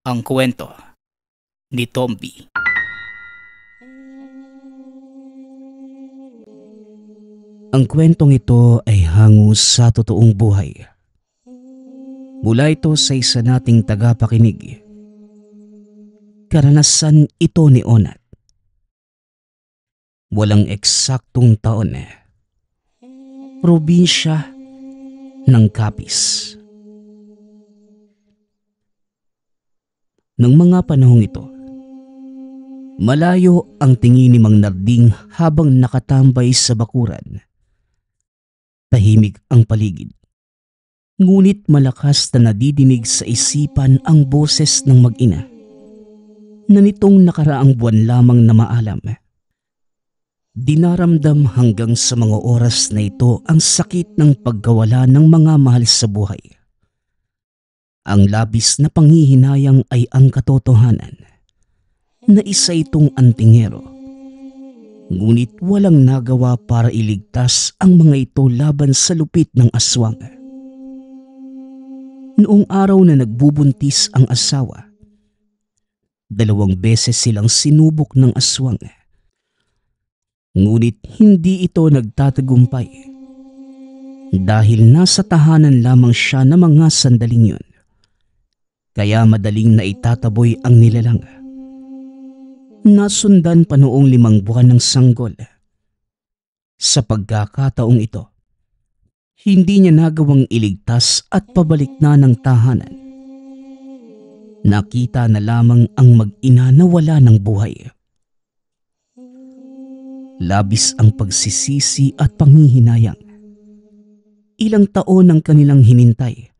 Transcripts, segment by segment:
Ang kwento ni Tomby. Ang kwentong ito ay hango sa totoong buhay. Mula ito sa isa nating tagapakinig. Karanasan ito ni Onat. Walang eksaktong taon. Probinsya ng Capiz. Nang mga panahong ito, malayo ang tingin ni Mang Narding habang nakatambay sa bakuran. Tahimik ang paligid. Ngunit malakas na nadidinig sa isipan ang boses ng mag-ina na nitong nakaraang buwan lamang na maalam. Dinaramdam hanggang sa mga oras na ito ang sakit ng pagkawala ng mga mahal sa buhay. Ang labis na panghihinayang ay ang katotohanan na isa itong antingero. Ngunit walang nagawa para iligtas ang mga ito laban sa lupit ng aswang. Noong araw na nagbubuntis ang asawa, 2 beses silang sinubok ng aswang. Ngunit hindi ito nagtatagumpay dahil nasa tahanan lamang siya na mga sandaling yun. Kaya madaling naitataboy ang nilalang. Nasundan pa noong 5 buwan ng sanggol. Sa pagkakataong ito, hindi niya nagawang iligtas at pabalik na ng tahanan. Nakita na lamang ang mag-ina na wala ng buhay. Labis ang pagsisisi at panghihinayang. Ilang taon ang kanilang hinintay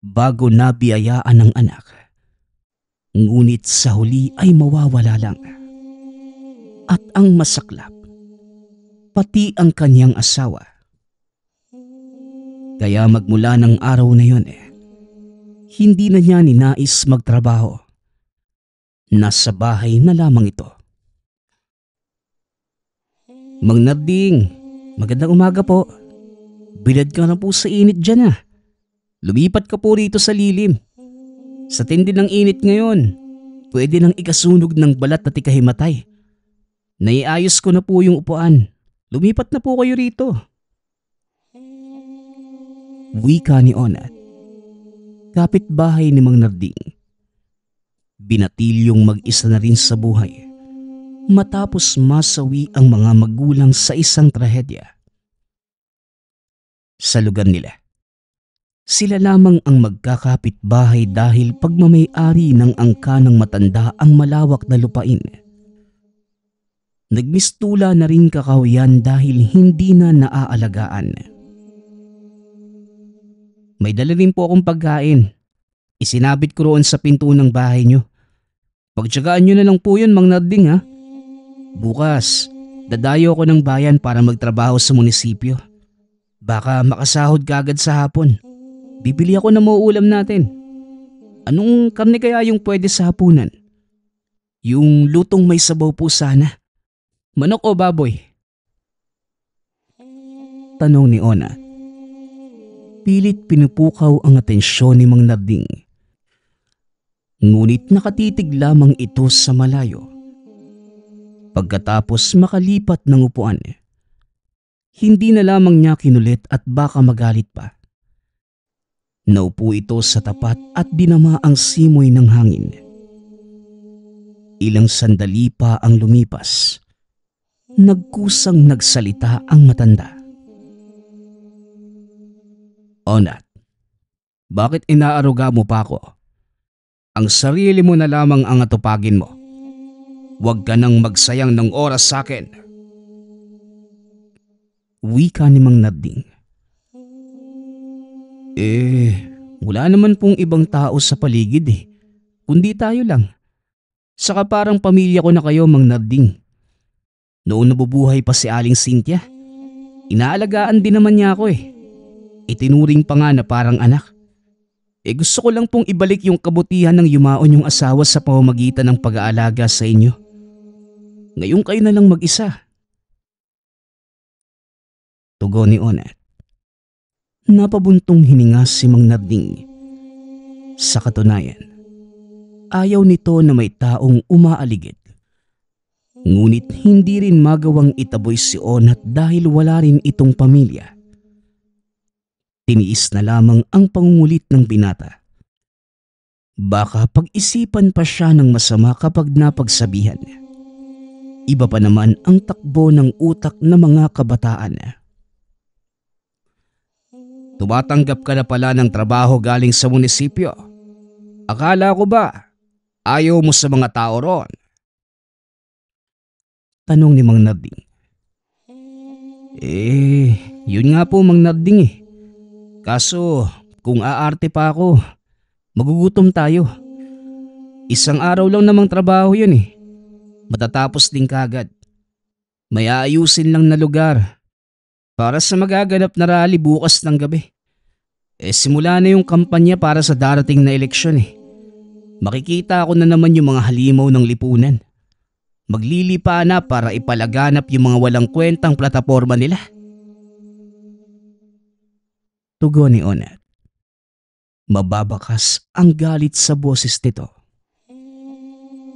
bago nabiyayaan ng anak. Ngunit sa huli ay mawawala lang. At ang masaklap, pati ang kanyang asawa. Kaya magmula ng araw na yon hindi na niya ninais magtrabaho. Nasa bahay na lamang ito. Mang Narding, magandang umaga po. Bilad ka na po sa init dyan . Lumipat ka po rito sa lilim. Sa tindi ng init ngayon, pwede nang ikasunog ng balat at ikahimatay. Naiayos ko na po yung upuan. Lumipat na po kayo rito. Wika ni Onat. Kapitbahay ni Mang Narding. Binatilyong mag-isa na rin sa buhay matapos masawi ang mga magulang sa isang trahedya. Sa lugar nila, sila lamang ang magkakapitbahay dahil pagmamay-ari ng angkanang matanda ang malawak na lupain. Nagmistula na rin kakahuyan dahil hindi na naaalagaan. May dala rin po akong pagkain. Isinabit ko roon sa pinto ng bahay nyo. Pagtsagaan nyo na lang po yun, Mang Narding . Bukas, dadayo ako ng bayan para magtrabaho sa munisipyo. Baka makasahod kagad sa hapon. Bibili ako ng mauulam natin. Anong karne kaya yung pwede sa hapunan? Yung lutong may sabaw po sana. Manok o baboy? Tanong ni Ona. Pilit pinupukaw ang atensyon ni Mang Narding. Ngunit nakatitig lamang ito sa malayo. Pagkatapos makalipat ng upuan, hindi na lamang niya kinulit at baka magalit pa. Naupo ito sa tapat at dinama ang simoy ng hangin. Ilang sandali pa ang lumipas. Nagkusang nagsalita ang matanda. Onat, bakit inaaruga mo pa ako? Ang sarili mo na lamang ang atupagin mo. Huwag ka nang magsayang ng oras sa akin. Wika ni Mang Narding. Wala naman pong ibang tao sa paligid kundi tayo lang. Saka parang pamilya ko na kayo, Mang Narding. Noon nabubuhay pa si Aling Cynthia, inaalagaan din naman niya ako . Itinuring pa nga na parang anak. Gusto ko lang pong ibalik yung kabutihan ng yumaon yung asawa sa pamamagitan ng pag-aalaga sa inyo. Ngayon kayo na lang mag-isa. Tugon ni Onat. Napabuntong hininga si Mang Narding. Sa katunayan, ayaw nito na may taong umaaligid. Ngunit hindi rin magawang itaboy si Onat dahil wala rin itong pamilya. Tiniis na lamang ang pangungulit ng binata. Baka pag-isipan pa siya ng masama kapag napagsabihan. Iba pa naman ang takbo ng utak ng mga kabataan. Tumatanggap ka na pala ng trabaho galing sa munisipyo. Akala ko ba ayaw mo sa mga tao roon? Tanong ni Mang Narding. Yun nga po Mang Narding. Kaso kung aarte pa ako, magugutom tayo. Isang araw lang namang trabaho yun eh. Matatapos din kagad. May aayusin lang na lugar para sa magaganap na rally bukas ng gabi. Simula na yung kampanya para sa darating na eleksyon eh. Makikita ko na naman yung mga halimaw ng lipunan. Maglilipa na para ipalaganap yung mga walang kwentang plataporma nila. Tugon ni Onat. Mababakas ang galit sa boses nito.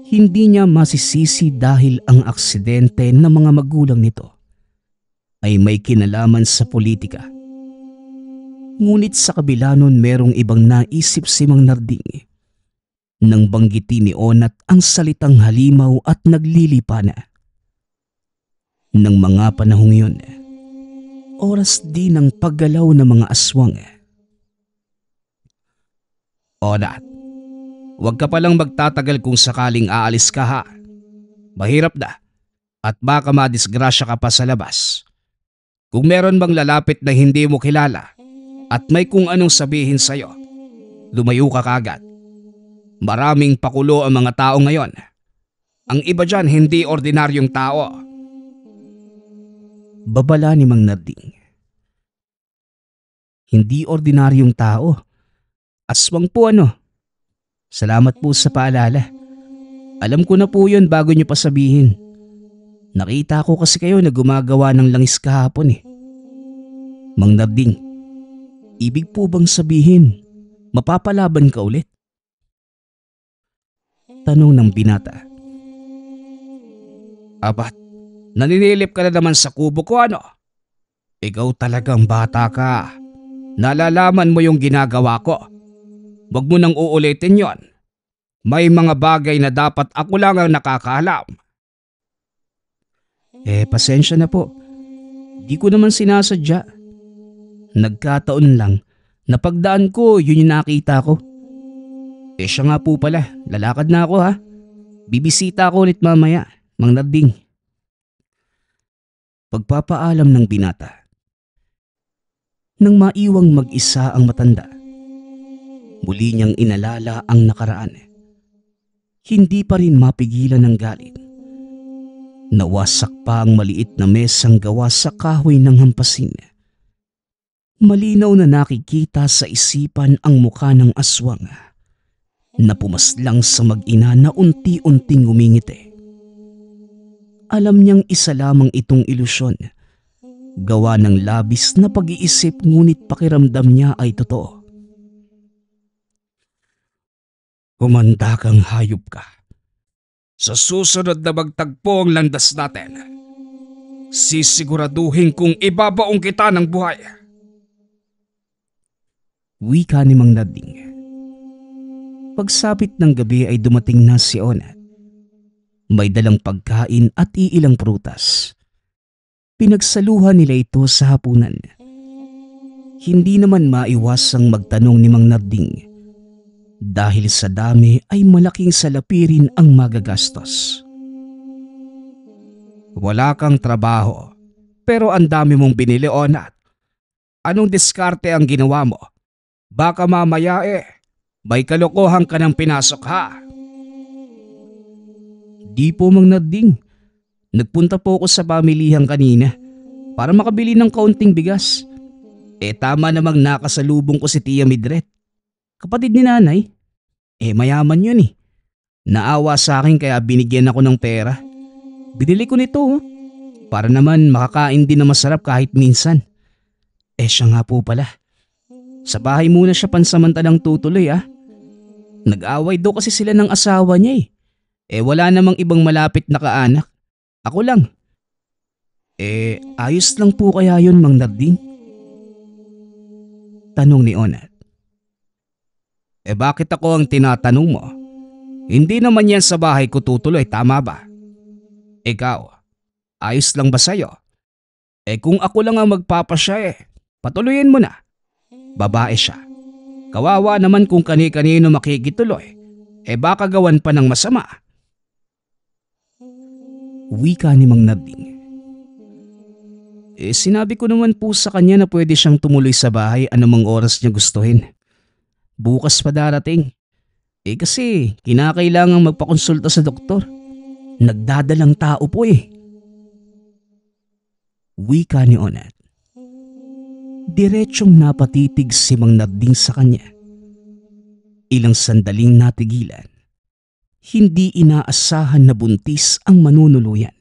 Hindi niya masisisi dahil ang aksidente ng mga magulang nito ay may kinalaman sa politika. Ngunit sa kabila nun merong ibang naisip si Mang Narding. Nang banggitin ni Onat ang salitang halimaw at naglilipa na. Nang mga panahong yun, oras din ng paggalaw ng mga aswang. Onat, huwag ka palang magtatagal kung sakaling aalis ka ha. Mahirap na at baka madisgrasya ka pa sa labas. Kung meron bang lalapit na hindi mo kilala at may kung anong sabihin sa'yo, lumayo ka kagad. Maraming pakulo ang mga tao ngayon. Ang iba dyan hindi ordinaryong tao. Babala ni Mang Narding. Hindi ordinaryong tao. Aswang po ano. Salamat po sa paalala. Alam ko na po yun bago nyo pa sabihin. Nakita ko kasi kayo na gumagawa ng langis kahapon eh. Mang Narding, ibig po bang sabihin mapapalaban ka ulit? Tanong ng binata. Abat, naninilip ka na naman sa kubo ko ano? Ikaw talagang bata ka. Nalalaman mo yung ginagawa ko. Huwag mo nang uulitin yon. May mga bagay na dapat ako lang ang nakakaalam. Pasensya na po. Di ko naman sinasadya. Nagkataon lang na pagdaan ko yun yung nakita ko. Siya nga po pala, lalakad na ako ha. Bibisita ako ulit mamaya, Mang Narding. Pagpapaalam ng binata. Nang maiwang mag-isa ang matanda, muli niyang inalala ang nakaraan. Hindi pa rin mapigilan ng galit. Nawasak pa ang maliit na mesang gawa sa kahoy ng hampasin. Malinaw na nakikita sa isipan ang mukha ng aswang na pumaslang sa mag-ina na unti-unting ngumingiti. Alam niyang isa lamang itong ilusyon, gawa ng labis na pag-iisip ngunit pakiramdam niya ay totoo. Kumanda kang hayop ka. Sa susunod na magtagpo ang landas natin, sisiguraduhin kong ibabaong kita ng buhay. Wika ni Mang Narding. Pagsapit ng gabi ay dumating na si Onat. May dalang pagkain at iilang prutas. Pinagsaluhan nila ito sa hapunan. Hindi naman maiwasang magtanong ni Mang Narding. Dahil sa dami ay malaking salapi rin ang magagastos. Wala kang trabaho, pero ang dami mong binili, Onat. Anong diskarte ang ginawa mo? Baka mamaya may kalokohan ka ng pinasok ha. Di po Mang Narding. Nagpunta po ako sa pamilihan kanina para makabili ng kaunting bigas. Tama namang nakasalubong ko si Tia Midret. Kapatid ni nanay. Mayaman yun eh. Naawa sa akin kaya binigyan ako ng pera. Binili ko nito para naman makakain din na masarap kahit minsan. Siya nga po pala. Sa bahay muna siya pansamantalang tutuloy. Nag-away daw kasi sila ng asawa niya eh. Wala namang ibang malapit na kaanak. Ako lang. Ayos lang po kaya yun, Mang Narding? Tanong ni Onat. Bakit ako ang tinatanong mo? Hindi naman yan sa bahay ko tutuloy, tama ba? Ikaw, ayos lang ba sa'yo? Kung ako lang ang magpapasya patuloyin mo na. Babae siya. Kawawa naman kung kani-kanino makikituloy. Baka gawan pa ng masama. Wika ni Mang Narding. Sinabi ko naman po sa kanya na pwede siyang tumuloy sa bahay anumang oras niya gustuhin. Bukas pa darating. Kasi kinakailangang magpakonsulta sa doktor. Nagdadalang tao po Wika ni Onat. Diretsyong napatitig si Mang Narding sa kanya. Ilang sandaling natigilan. Hindi inaasahan na buntis ang manunuluyan.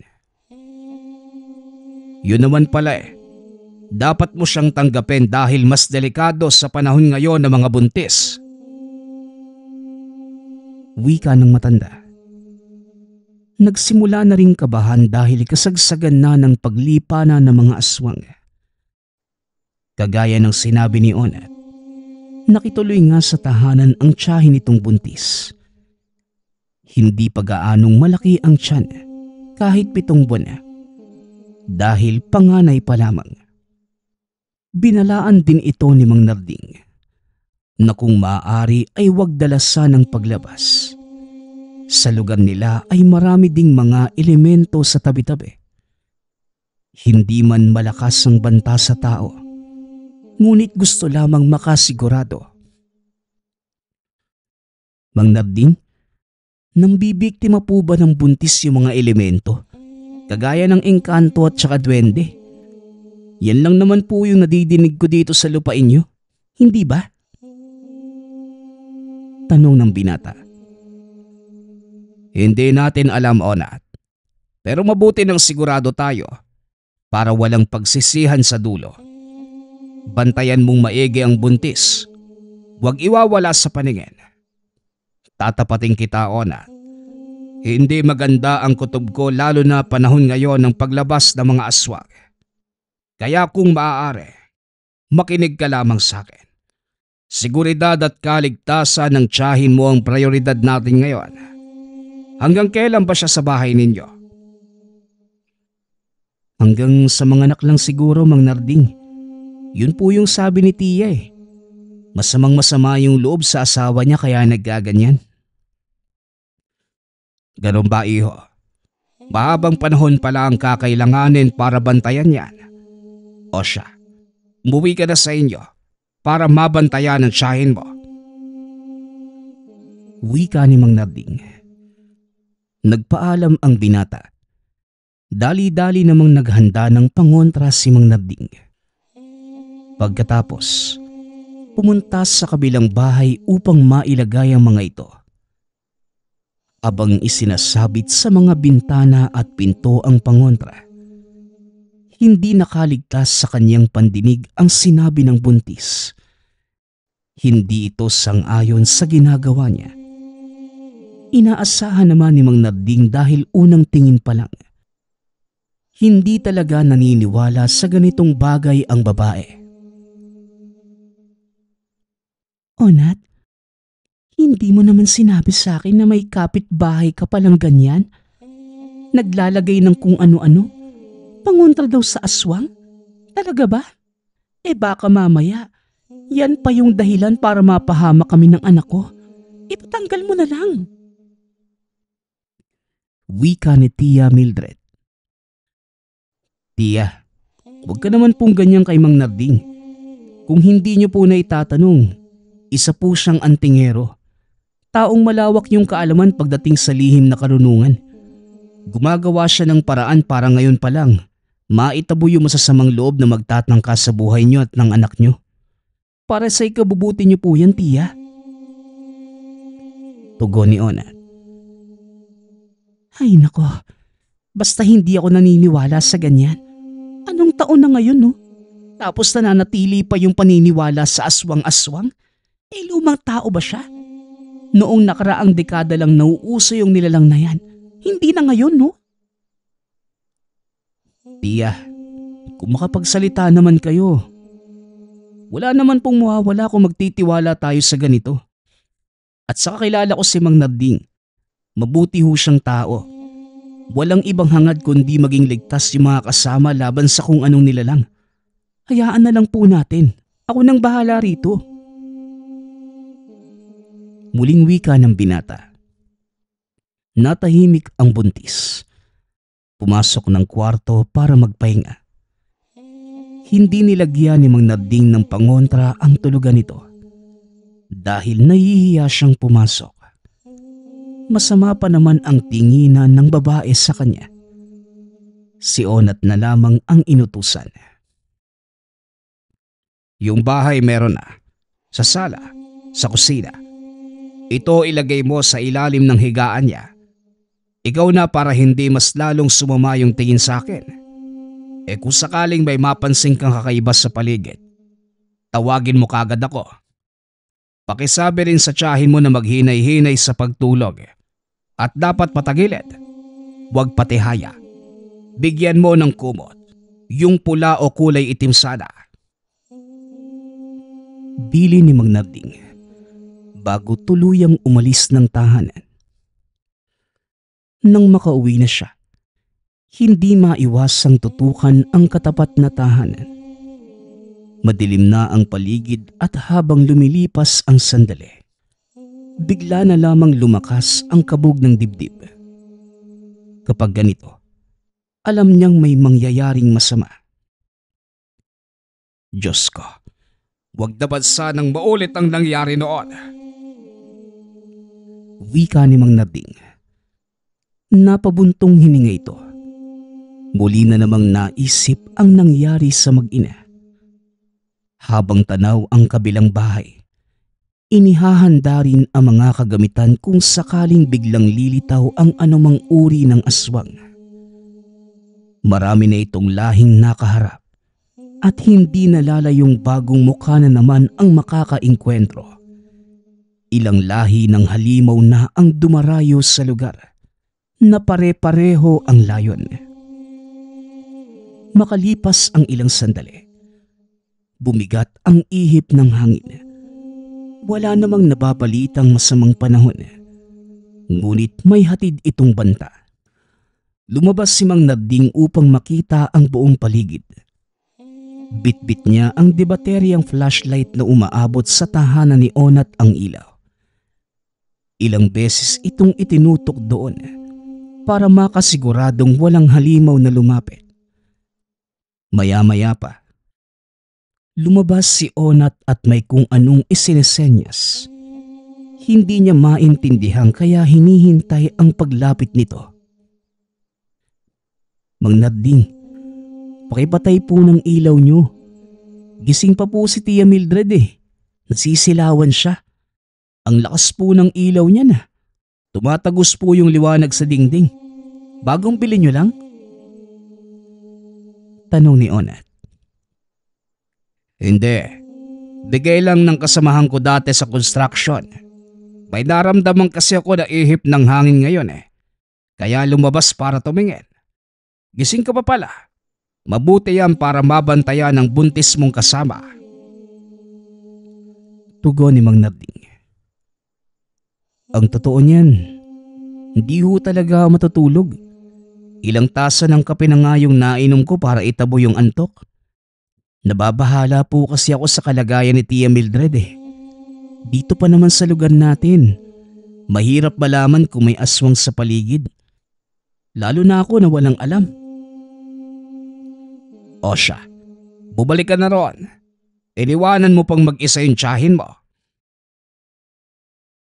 Yun naman pala Dapat mo siyang tanggapin dahil mas delikado sa panahon ngayon ng mga buntis. Wika ng matanda. Nagsimula na ring kabahan dahil kasagsagan na ng paglipana ng mga aswang. Kagaya ng sinabi ni Onat, nakituloy nga sa tahanan ang tiyahin nitong buntis. Hindi pa gaanong malaki ang tiyan kahit 7 buwan dahil panganay pa lamang. Binalaan din ito ni Mang Narding na kung maaari ay huwag dalasan ng paglabas. Sa lugar nila ay marami ding mga elemento sa tabi-tabi. Hindi man malakas ang banta sa tao, ngunit gusto lamang makasigurado. Mang Narding, nang bibiktima po ba ng buntis yung mga elemento? Kagaya ng engkanto at saka duwende? Yan lang naman po yung nadidinig ko dito sa lupain nyo, hindi ba? Tanong ng binata. Hindi natin alam, Onat. Pero mabuti nang sigurado tayo para walang pagsisihan sa dulo. Bantayan mong maigi ang buntis. Huwag iwawala sa paningin. Tatapating kita, Onat. Hindi maganda ang kutob ko lalo na panahon ngayon ng paglabas ng mga aswang. Kaya kung maaari, makinig ka lamang sa akin. Seguridad at kaligtasan ng tiyahin mo ang prioridad natin ngayon. Hanggang kailan ba siya sa bahay ninyo? Hanggang sa mga anak lang siguro, Mang Narding. Yun po yung sabi ni Tia Masamang masama yung loob sa asawa niya kaya naggaganyan. Ganun ba, iho? Mahabang panahon pala ang kakailanganin para bantayan yan. O siya, umuwi ka na sa inyo para mabantayan ang tiyahin mo. Wika ni Mang Narding. Nagpaalam ang binata. Dali-dali namang naghanda ng pangontra si Mang Narding. Pagkatapos, pumunta sa kabilang bahay upang mailagay ang mga ito. Abang isinasabit sa mga bintana at pinto ang pangontra. Hindi nakaligtas sa kanyang pandinig ang sinabi ng buntis. Hindi ito sang-ayon sa ginagawa niya. Inaasahan naman ni Mang Narding dahil unang tingin pa lang. Hindi talaga naniniwala sa ganitong bagay ang babae. Onat, hindi mo naman sinabi sa akin na may kapitbahay ka palang ganyan? Naglalagay ng kung ano-ano? Pangontra daw sa aswang? Talaga ba? Baka mamaya, yan pa yung dahilan para mapahama kami ng anak ko. Ipatanggal mo na lang. Wika ni Tia Mildred. Tia, huwag ka naman pong ganyan kay Mang Narding. Kung hindi niyo po na itatanong, isa po siyang antingero. Taong malawak yung kaalaman pagdating sa lihim na karunungan. Gumagawa siya ng paraan para ngayon pa lang maitabo yung masasamang loob na magtatangka sa buhay niyo at ng anak niyo. Para sa ikabubuti niyo po yan, Tia. Tugon ni Onat. Ay nako, basta hindi ako naniniwala sa ganyan. Anong taon na ngayon, no? Tapos nananatili pa yung paniniwala sa aswang-aswang? Lumang tao ba siya? Noong nakaraang dekada lang nauuso yung nilalang na yan. Hindi na ngayon, no? Tia, kung makapagsalita naman kayo. Wala naman pong mawawala kung magtitiwala tayo sa ganito. At saka kilala ko si Mang Narding. Mabuti ho siyang tao. Walang ibang hangad kundi maging ligtas yung mga kasama laban sa kung anong nilalang. Hayaan na lang po natin. Ako nang bahala rito. Muling wika ng binata. Natahimik ang buntis. Pumasok ng kwarto para magpahinga. Hindi nilagyan ni Mang Narding ng pangontra ang tulugan nito dahil nahihiya siyang pumasok. Masama pa naman ang tinginan ng babae sa kanya. Si Onat na lamang ang inutusan. Yung bahay meron na. Sa sala, sa kusina. Ito ilagay mo sa ilalim ng higaan niya. Ikaw na para hindi mas lalong sumama yung tingin sa akin. Kung sakaling may mapansin kang kakaiba sa paligid, tawagin mo kagad ako. Pakisabi rin sa tiyahin mo na maghinay-hinay sa pagtulog. At dapat patagilid. Huwag patihaya. Bigyan mo ng kumot. Yung pula o kulay itim sana. Bili ni Mang Narding bago tuluyang umalis ng tahanan. Nang makauwi na siya, hindi maiwasang tutukan ang katapat na tahanan. Madilim na ang paligid at habang lumilipas ang sandali, bigla na lamang lumakas ang kabog ng dibdib. Kapag ganito, alam niyang may mangyayaring masama. Diyos ko, huwag dapat sanang maulit ang nangyari noon. Wika ni Mang Narding. Napabuntong hininga ito. Muli na namang naisip ang nangyari sa mag-ina. Habang tanaw ang kabilang bahay, inihahanda rin ang mga kagamitan kung sakaling biglang lilitaw ang anumang uri ng aswang. Marami na itong lahing nakaharap at hindi nalalayong bagong mukha na naman ang makakainkwentro. Ilang lahi ng halimaw na ang dumarayo sa lugar na pare-pareho ang layon. Makalipas ang ilang sandali, bumigat ang ihip ng hangin. Wala namang nababalitang masamang panahon. Ngunit may hatid itong banta. Lumabas si Mang Narding upang makita ang buong paligid. Bitbit niya ang debateryang flashlight na umaabot sa tahanan ni Onat ang ilaw. Ilang beses itong itinutok doon para makasiguradong walang halimaw na lumapit. Maya-maya pa, lumabas si Onat at may kung anong isinesenyas. Hindi niya maintindihan kaya hinihintay ang paglapit nito. Mang Narding, pakipatay po ng ilaw niyo. Gising pa po si Tia Mildred Nasisilawan siya. Ang lakas po ng ilaw niya na. Tumatagos po yung liwanag sa dingding. Bagong bili niyo lang? Tanong ni Onat. Hindi. Bigay lang ng kasamahan ko dati sa construction. May naramdaman kasi ako na ihip ng hangin ngayon Kaya lumabas para tumingin. Gising ka pa pala. Mabuti yan para mabantayan ang buntis mong kasama. Tugon ni Mang Narding. Ang totoo niyan, hindi ho talaga matutulog. Ilang tasa ng kape na nga yung nainom ko para itabo yung antok. Nababahala po kasi ako sa kalagayan ni Tia Mildred Dito pa naman sa lugar natin. Mahirap malaman kung may aswang sa paligid. Lalo na ako na walang alam. O siya, bumalik ka na roon. Iniwanan mo pang mag-isa yung tiyahin mo.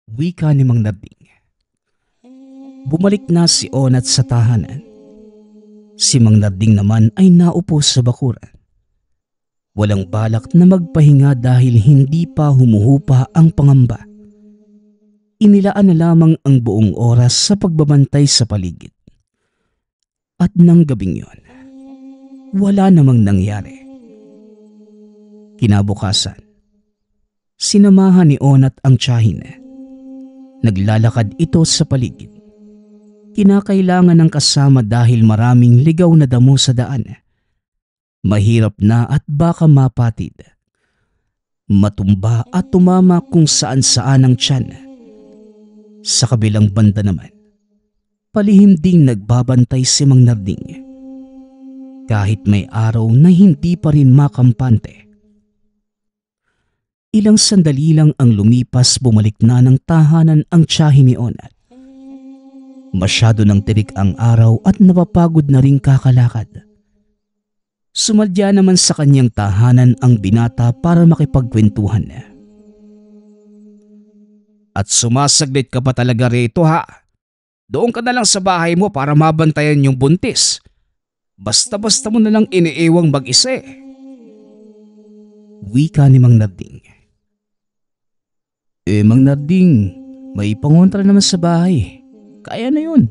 Wika ni Mang Narding. Bumalik na si Onat sa tahanan. Si Mang Narding naman ay naupo sa bakuran. Walang balak na magpahinga dahil hindi pa humuhupa ang pangamba. Inilaan na lamang ang buong oras sa pagbabantay sa paligid. At nang gabing yon, wala namang nangyari. Kinabukasan, sinamahan ni Onat ang tiyahin Naglalakad ito sa paligid. Kinakailangan ng kasama dahil maraming ligaw na damo sa daan. Mahirap na at baka mapatid. Matumba at tumama kung saan-saan ang tiyan. Sa kabilang banda naman, palihim ding nagbabantay si Mang Narding. Kahit may araw na hindi pa rin makampante. Ilang sandali lang ang lumipas, bumalik na ng tahanan ang tiyahin ni Onat. Masyado nang tirik ang araw at napapagod na ring kakalakad. Sumadya naman sa kanyang tahanan ang binata para makipagkwentuhan. At sumasaglit ka pa talaga rito, ha? Doon ka na lang sa bahay mo para mabantayan yung buntis. Basta-basta mo na lang iniiwang mag-isa eh. Wika ni Mang Narding. Mang Narding, may pangontra naman sa bahay. Kaya na yun.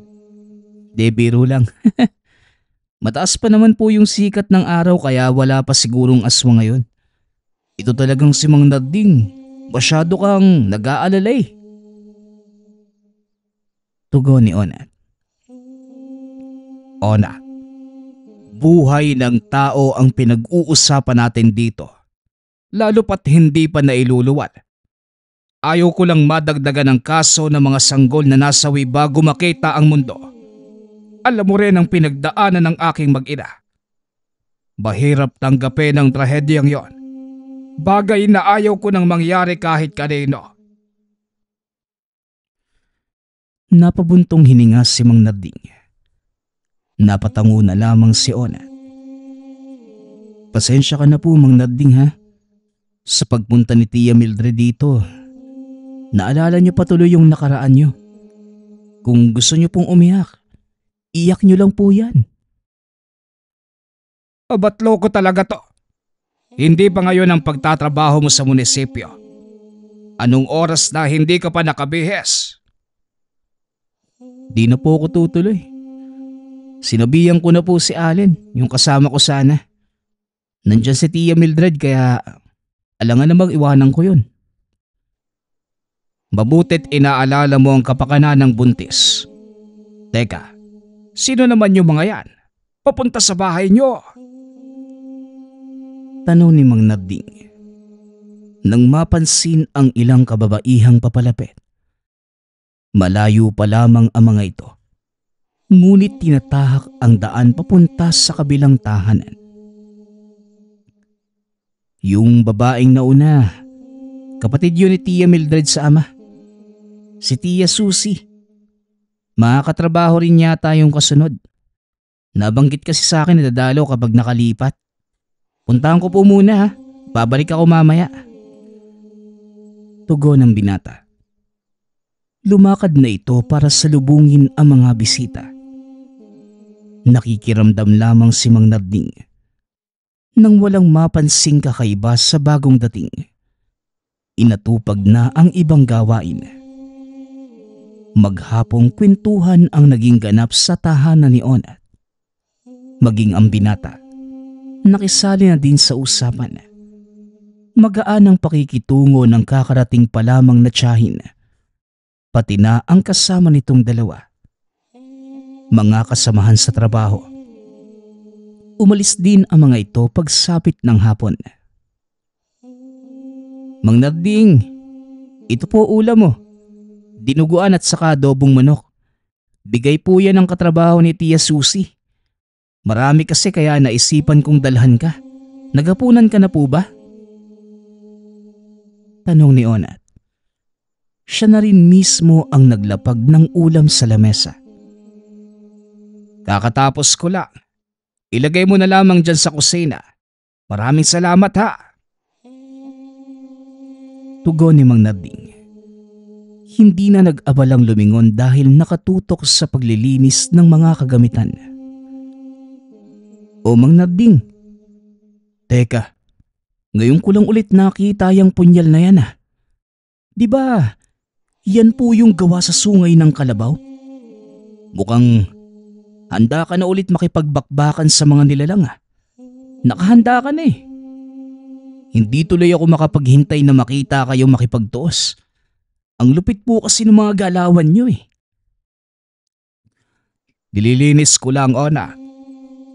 De, biro lang. Mataas pa naman po yung sikat ng araw kaya wala pa sigurong aswa ngayon. Ito talagang si Mang Narding. Masyado kang nag-aalalay. Tugon ni Onat. Ona, buhay ng tao ang pinag-uusapan natin dito. Lalo pat hindi pa nailuluwal. Ayaw ko lang madagdagan ng kaso ng mga sanggol na nasawi bago makita ang mundo. Alam mo rin ang pinagdaanan ng aking mag-ina. Mahirap tanggapin ang trahedyang yon. Bagay na ayaw ko nang mangyari kahit kanino. Napabuntong hininga si Mang Narding. Napatango na lamang si Ona. Pasensya ka na po, Mang Narding, ha? Sa pagpunta ni Tia Mildred dito, naalala niyo patuloy yung nakaraan niyo. Kung gusto niyo pong umiyak, iyak niyo lang po yan. Ba't loko talaga to? Hindi pa ngayon ang pagtatrabaho mo sa munisipyo. Anong oras na hindi ka pa nakabihis? Di na po ako tutuloy. Sinabihan ko na po si Allen, yung kasama ko sana. Nandiyan si Tia Mildred kaya alangan namang iwanan ko yun. Mabutit inaalala mo ang kapakanan ng buntis. Teka, sino naman yung mga yan? Papunta sa bahay nyo. Tanong ni Mang Narding. Nang mapansin ang ilang kababaihang papalapit. Malayo pa lamang ang mga ito. Ngunit tinatahak ang daan papunta sa kabilang tahanan. Yung babaeng nauna, kapatid yun ni Tia Mildred sa ama. Si Tia Susie. Makakatrabaho rin yata yung kasunod. Nabanggit kasi sa akin na dadalaw kapag nakalipat. Puntahan ko po muna, ha. Babalik ako mamaya. Tugon ng binata. Lumakad na ito para salubungin ang mga bisita. Nakikiramdam lamang si Mang Narding. Nang walang mapansing kakaiba sa bagong dating. Inatupag na ang ibang gawain. Maghapong kwentuhan ang naging ganap sa tahanan ni Onat. Maging ang binata, nakisali na din sa usapan. Magaan ang pakikitungo ng kakarating pa lamang na tiyahin. Pati na ang kasama nitong dalawa. Mga kasamahan sa trabaho. Umalis din ang mga ito pagsapit ng hapon. Mang Narding, ito po ulam mo. Dinuguan at saka adobong manok. Bigay po yan ng katrabaho ni Tia Susie. Marami kasi kaya naisipan kong dalhan ka. Nagapunan ka na po ba? Tanong ni Onat. Siya na rin mismo ang naglapag ng ulam sa lamesa. Kakatapos ko lang. Ilagay mo na lamang dyan sa kusina. Maraming salamat, ha. Tugon ni Mang Narding. Hindi na nag-abalang lumingon dahil nakatutok sa paglilinis ng mga kagamitan. O Mang Narding, teka, ngayon ko lang ulit nakita yung punyal na yan, ha. Di ba, yan po yung gawa sa sungay ng kalabaw? Mukhang handa ka na ulit makipagbakbakan sa mga nilalang, ha. Nakahanda ka na eh. Hindi tuloy ako makapaghintay na makita kayo makipagtuos. Ang lupit po kasi ng mga galawan nyo eh. Nililinis ko lang, Ona.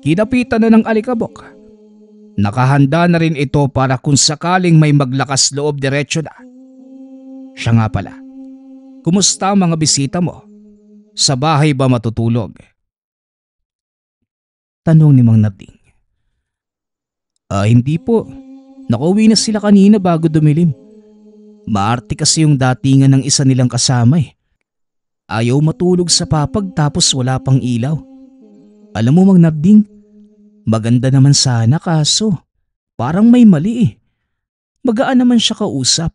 Kinapitan na ng alikabok. Nakahanda na rin ito para kung sakaling may maglakas loob diretso na. Siya nga pala, kumusta ang mga bisita mo? Sa bahay ba matutulog? Tanong ni Mang Narding. Hindi po. Nakauwi na sila kanina bago dumilim. Maarte kasi yung datingan ng isa nilang kasama eh. Ayaw matulog sa papag tapos wala pang ilaw. Alam mo Mang Narding, maganda naman sana kaso parang may mali eh. Magaan naman siya kausap.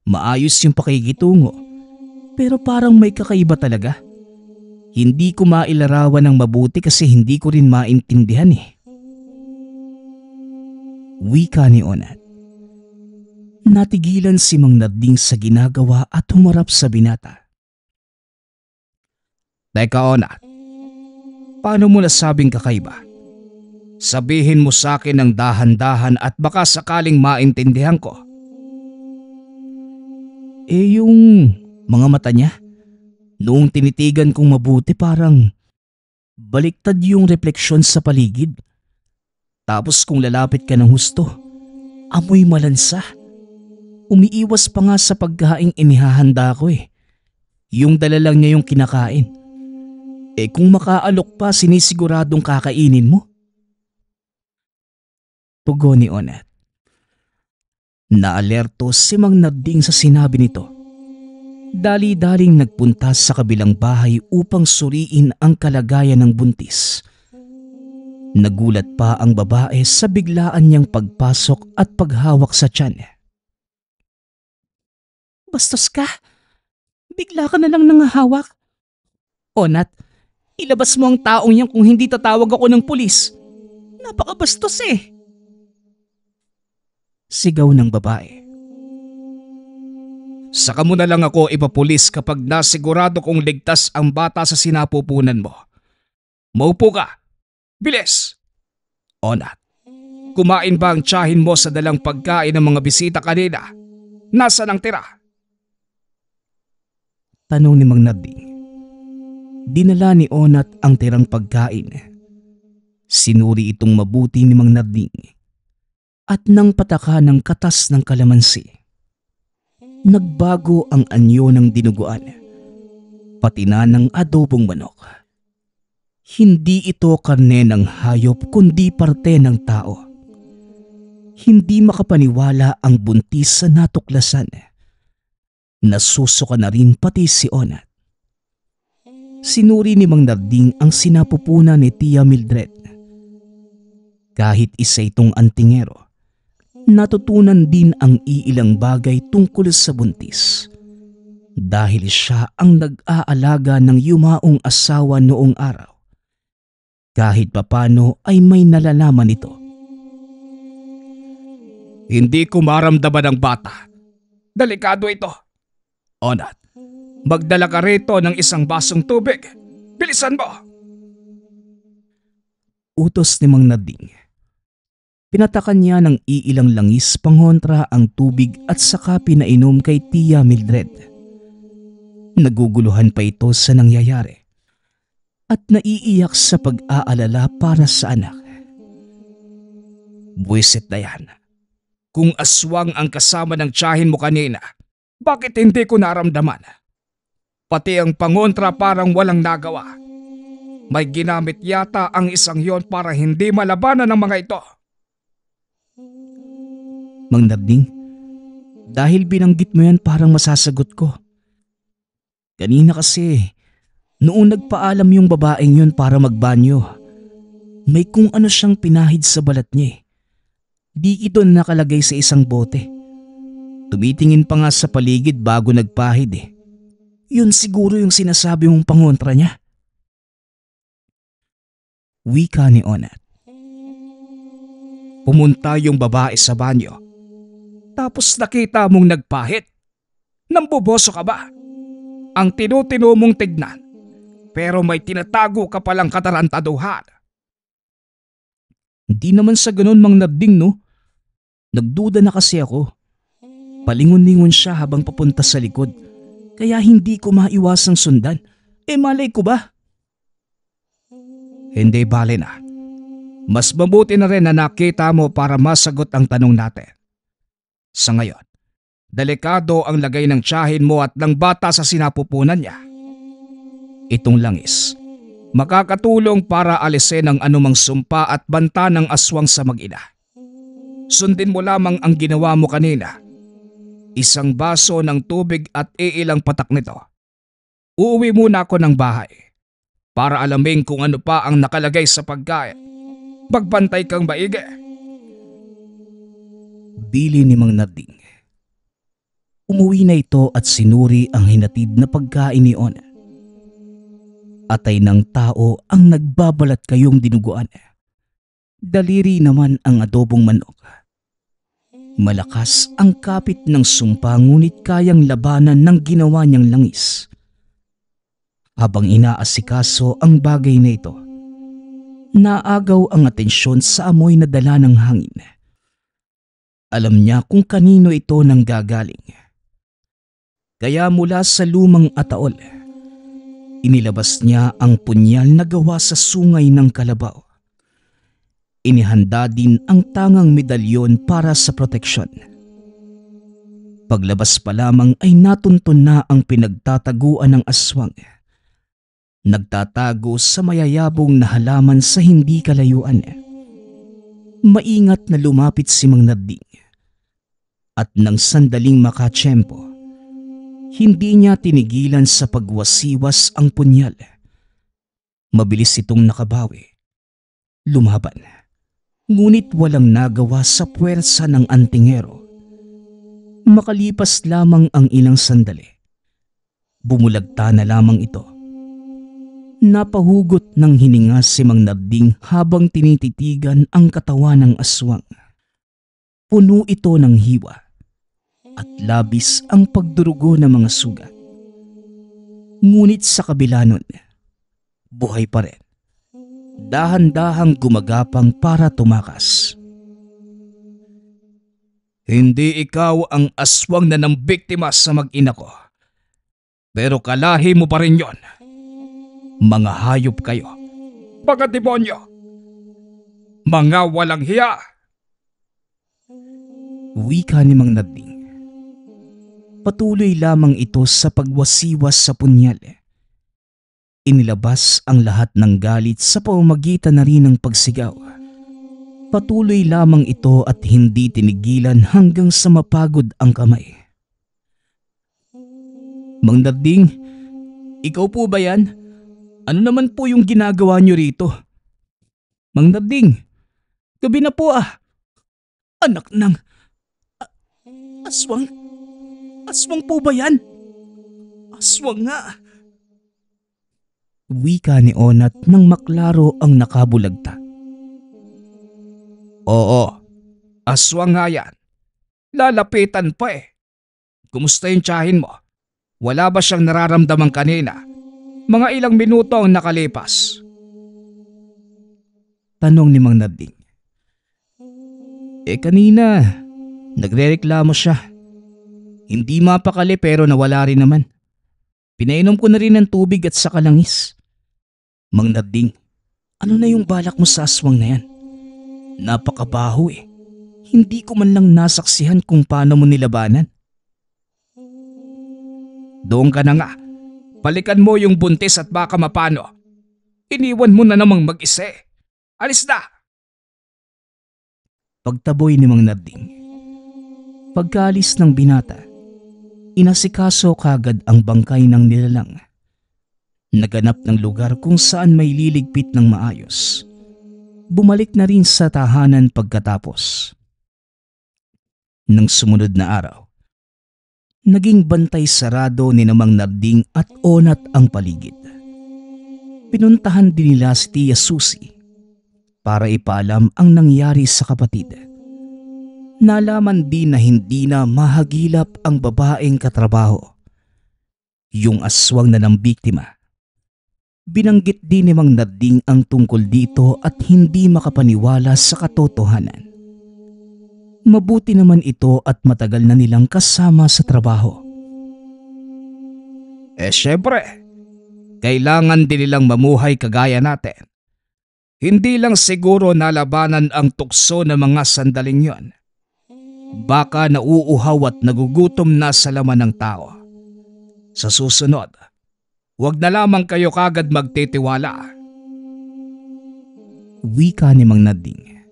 Maayos yung pakikitungo. Pero parang may kakaiba talaga. Hindi ko mailarawan ng mabuti kasi hindi ko rin maintindihan eh. Wika ni Onat. Natigilan si Mang Narding sa ginagawa at humarap sa binata. Teka Onat, paano mo nasabing kakaiba? Sabihin mo sa akin ng dahan-dahan at baka sakaling maintindihan ko. Yung mga mata niya, noong tinitigan kong mabuti parang baliktad yung refleksyon sa paligid. Tapos kung lalapit ka ng husto, amoy malansa. Umiiwas pa nga sa pagkaing inihahanda ko eh. Yung dala lang niya yung kinakain. Kung makaalok pa sinisiguradong kakainin mo. Tugon ni Onat. Naalerto si Mang Narding sa sinabi nito. Dali-daling nagpunta sa kabilang bahay upang suriin ang kalagayan ng buntis. Nagulat pa ang babae sa biglaan niyang pagpasok at paghawak sa tiyan. Bastos ka? Bigla ka na lang nangahawak? Onat, ilabas mo ang taong yan kung hindi tatawag ako ng pulis. Napakabastos eh. Sigaw ng babae. Saka mo na lang ako ipapulis kapag nasigurado kong ligtas ang bata sa sinapupunan mo. Maupo ka. Bilis! Onat, kumain ba ang tiyahin mo sa dalang pagkain ng mga bisita kanina? Nasaan ang tira? Tanong ni Mang Narding. Dinala ni Onat ang tirang pagkain. Sinuri itong mabuti ni Mang Narding at nang pataka ng katas ng kalamansi. Nagbago ang anyo ng dinuguan, pati na ng adobong manok. Hindi ito karne ng hayop kundi parte ng tao. Hindi makapaniwala ang buntis sa natuklasan. Nasusuka na rin pati si Onat. Sinuri ni Mang Narding ang sinapupunan ni Tia Mildred. Kahit isa itong antingero, natutunan din ang iilang bagay tungkol sa buntis. Dahil siya ang nag-aalaga ng yumaong asawa noong araw. Kahit papano ay may nalalaman ito. Hindi ko maramdaman ang bata. Delikado ito. Onat, magdala ka rito ng isang basong tubig. Bilisan mo! Utos ni Mang Narding. Pinatakan niya ng iilang langis pangontra ang tubig at saka pinainom kay Tia Mildred. Naguguluhan pa ito sa nangyayari at naiiyak sa pag-aalala para sa anak. Buwisit na yan. Kung aswang ang kasama ng tiyahin mo kanina, bakit hindi ko naramdaman? Pati ang pangontra parang walang nagawa. May ginamit yata ang isang yon para hindi malabanan ng mga ito. Mang Narding, dahil binanggit mo yan parang masasagot ko. Kanina kasi, noong nagpaalam yung babaeng yun para magbanyo, may kung ano siyang pinahid sa balat niya eh. Di ito nakalagay sa isang bote. Tumitingin pa nga sa paligid bago nagpahid eh. Yun siguro yung sinasabi mong pangontra niya. Wika ni Onat. Pumunta yung babae sa banyo. Tapos nakita mong nagpahid. Namboboso ka ba? Ang tinutino mong tignan. Pero may tinatago ka palang katarantaduhan. Hindi naman sa ganun Mang Narding no. Nagduda na kasi ako. Palingon-lingon siya habang papunta sa likod. Kaya hindi ko maiwasang sundan. Malay ko ba? Hindi bale na. Mas mabuti na rin na nakita mo para masagot ang tanong natin. Sa ngayon, delikado ang lagay ng tiyahin mo at ng bata sa sinapupunan niya. Itong langis, makakatulong para alisin ang anumang sumpa at banta ng aswang sa mag-ina. Sundin mo lamang ang ginawa mo kanina. Isang baso ng tubig at iilang patak nito. Uuwi muna ako ng bahay para alamin kung ano pa ang nakalagay sa pagkain. Pagbantay kang maigi. Bili ni Mang Narding. Umuwi na ito at sinuri ang hinatid na pagkain ni Ona. Atay ng tao ang nagbabalat kayong dinuguan. Daliri naman ang adobong manok. Malakas ang kapit ng sumpa ngunit kayang labanan ng ginawa niyang langis. Habang inaasikaso ang bagay na ito, naagaw ang atensyon sa amoy na dala ng hangin. Alam niya kung kanino ito nanggagaling. Kaya mula sa lumang ataol, inilabas niya ang punyal na gawa sa sungay ng kalabaw. Inihanda din ang tangang medalyon para sa proteksyon. Paglabas pa lamang ay natuntun na ang pinagtataguan ng aswang. Nagtatago sa mayayabong na halaman sa hindi kalayuan. Maingat na lumapit si Mang Narding. At nang sandaling makatsyempo, hindi niya tinigilan sa pagwasiwas ang punyal. Mabilis itong nakabawi. Lumaban. Ngunit walang nagawa sa puwersa ng antingero. Makalipas lamang ang ilang sandali. Bumulagta na lamang ito. Napahugot ng hininga si Mang Narding habang tinititigan ang katawan ng aswang. Puno ito ng hiwa at labis ang pagdurugo ng mga sugat. Ngunit sa kabila nun, buhay pa rin. Dahan-dahang gumagapang para tumakas. Hindi ikaw ang aswang na nambiktima sa mag-ina ko. Pero kalahi mo pa rin yon. Mga hayop kayo. Mga demonyo. Mga walang hiya. Wika ni Mang Narding. Patuloy lamang ito sa pagwasiwas sa punyal. Inilabas ang lahat ng galit sa pamamagitan na rin ng pagsigaw. Patuloy lamang ito at hindi tinigilan hanggang sa mapagod ang kamay. Mang Narding, ikaw po ba yan? Ano naman po yung ginagawa niyo rito? Mang Narding, gabi na po ah. Anak ng... aswang? Aswang po ba yan? Aswang nga. Wika ni Onat nang maklaro ang nakabulagta. Oo, aswang nga yan. Lalapitan pa eh. Kumusta yung tiyahin mo? Wala ba siyang nararamdaman kanina? Mga ilang minuto ang nakalipas. Tanong ni Mang Narding. Kanina, nagrereklamo siya. Hindi mapakali pero nawala rin naman. Pinainom ko na rin ng tubig at saka langis. Mang Narding, ano na yung balak mo sa aswang na yan? Napakabaho eh. Hindi ko man lang nasaksihan kung paano mo nilabanan. Doon ka na nga. Balikan mo yung buntis at baka mapano. Iniwan mo na namang mag-isa eh. Alis na! Pagtaboy ni Mang Narding. Pagkaalis ng binata, inasikaso kagad ang bangkay ng nilalang. Naganap ng lugar kung saan may liligpit ng maayos. Bumalik na rin sa tahanan pagkatapos. Nang sumunod na araw, naging bantay sarado ni Mang Narding at Onat ang paligid. Pinuntahan din nila si Tia Susie para ipaalam ang nangyari sa kapatid. Nalaman din na hindi na mahagilap ang babaeng katrabaho, yung aswang na ng biktima. Binanggit din ni Mang Narding ang tungkol dito at hindi makapaniwala sa katotohanan. Mabuti naman ito at matagal na nilang kasama sa trabaho. Syempre, kailangan din nilang mamuhay kagaya natin. Hindi lang siguro nalabanan ang tukso ng mga sandaling yon. Baka nauuhaw at nagugutom na sa laman ng tao. Sa susunod, huwag na lamang kayo kagad magtitiwala. Wika ni Mang Nading.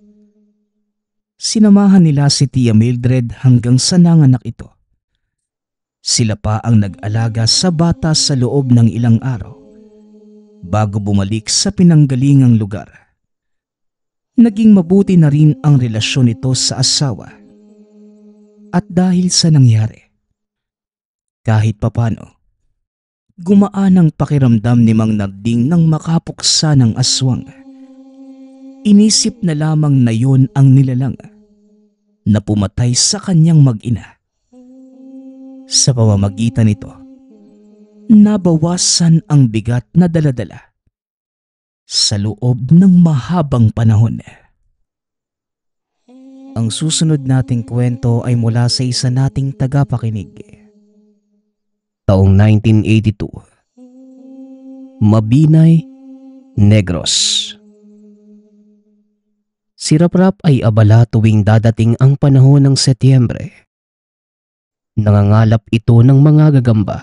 Sinamahan nila si Tia Mildred hanggang sa nanganak ito. Sila pa ang nag-alaga sa bata sa loob ng ilang araw bago bumalik sa pinanggalingang lugar. Naging mabuti na rin ang relasyon nito sa asawa. At dahil sa nangyari, kahit papano, gumaan ang pakiramdam ni Mang Nading nang makapuksa ng aswang. Inisip na lamang na yun ang nilalang na pumatay sa kanyang mag-ina. Sa pamamagitan nito, nabawasan ang bigat na daladala sa loob ng mahabang panahon. Ang susunod nating kwento ay mula sa isa nating tagapakinig. Taong 1982. Mabinay, Negros. Si Raprap ay abala tuwing dadating ang panahon ng Setyembre. Nangangalap ito ng mga gagamba.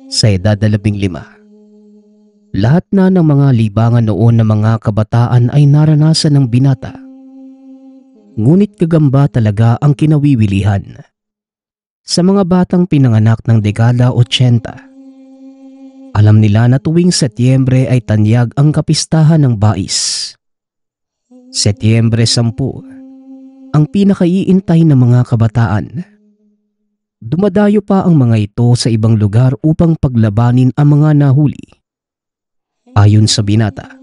Sa edad 15, lahat na ng mga libangan noon ng mga kabataan ay naranasan ng binata. Ngunit gagamba talaga ang kinawiwilihan. Sa mga batang pinanganak ng dekada 80, alam nila na tuwing Setyembre ay tanyag ang kapistahan ng bais. Setyembre 10, ang pinakaiintay ng mga kabataan. Dumadayo pa ang mga ito sa ibang lugar upang paglabanin ang mga nahuli. Ayon sa binata,